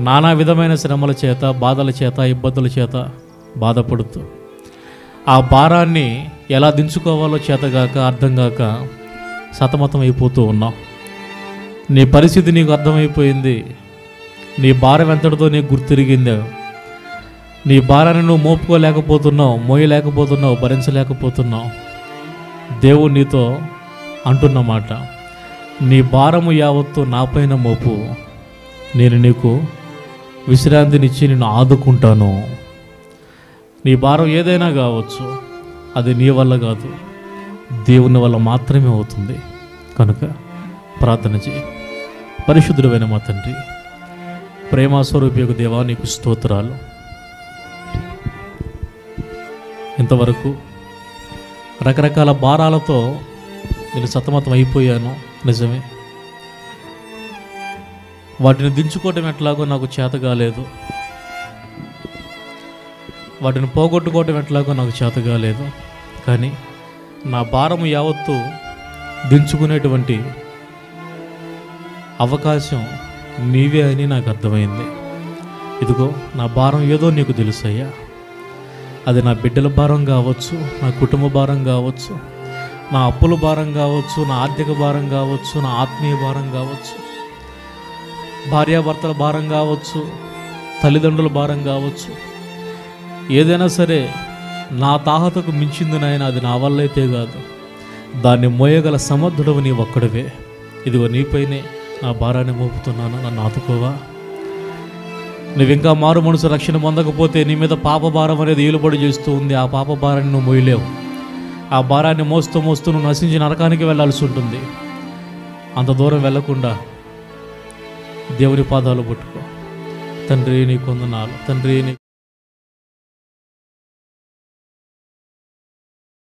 [SPEAKER 1] నానా విధమైన శ్రమల చేత, బాధల చేత, ఇబ్బందుల చేత బాధపడుతూ, ఆ భారాన్ని ఎలా దించుకోవాలో చేతగాక, అర్థం కాక సతమతం అయిపోతూ ఉన్నావు. నీ పరిస్థితి నీకు అర్థమైపోయింది. నీ భారం ఎంతటితో నీకు గుర్తిరిగిందో, నీ భారాన్ని నువ్వు మోపుకోలేకపోతున్నావు, మోయలేకపోతున్నావు, భరించలేకపోతున్నావు. దేవుడు నీతో అంటున్నమాట, నీ భారము యావత్తు నాపైన మోపు, నేను నీకు విశ్రాంతినిచ్చి నిన్ను ఆదుకుంటాను. నీ భారం ఏదైనా కావచ్చు, అది నీ వల్ల కాదు, దేవుని వల్ల మాత్రమే అవుతుంది. కనుక ప్రార్థన చేయి. పరిశుద్ధుడైన మా తండ్రి, ప్రేమస్వరూపియగు దేవా, నీకు స్తోత్రాలు. ఇంతవరకు రకరకాల భారాలతో నేను సతమతం అయిపోయాను, నిజమే. వాటిని దించుకోవటం ఎట్లాగో నాకు చేత కాలేదు, వాటిని పోగొట్టుకోవటం ఎట్లాగో నాకు చేత కాలేదు. కానీ నా భారము యావత్తు దించుకునేటువంటి అవకాశం నీవే అని నాకు అర్థమైంది. ఇదిగో నా భారం ఏదో నీకు తెలుసయ్యా. అది నా బిడ్డల భారం కావచ్చు, నా కుటుంబ భారం కావచ్చు, నా అప్పుల భారం కావచ్చు, నా ఆర్థిక భారం కావచ్చు, నా ఆత్మీయ భారం కావచ్చు, భార్యాభర్తల భారం కావచ్చు, తల్లిదండ్రుల భారం కావచ్చు. ఏదైనా సరే నా తాహతకు మించింది నాయన, అది నా వల్ల అయితే కాదు, దాన్ని మోయగల సమర్థుడవు నీ ఒక్కడివే. ఇదిగో నీపైనే నా భారాన్ని మోపుతున్నాను, నన్ను ఆదుకోవా. నువ్వు ఇంకా మారు మనసు రక్షణ పొందకపోతే నీ మీద పాప భారం అనేది ఏలుబడి చేస్తూ ఉంది. ఆ పాప భారాన్ని నువ్వు మోయలేవు. ఆ భారాన్ని మోస్తూ మోస్తూ నువ్వు నశించి నరకానికి వెళ్ళాల్సి ఉంటుంది. అంత దూరం వెళ్లకుండా దేవుని పాదాలు పట్టుకో. తండ్రి నీ కొందనాలు, తండ్రి నీ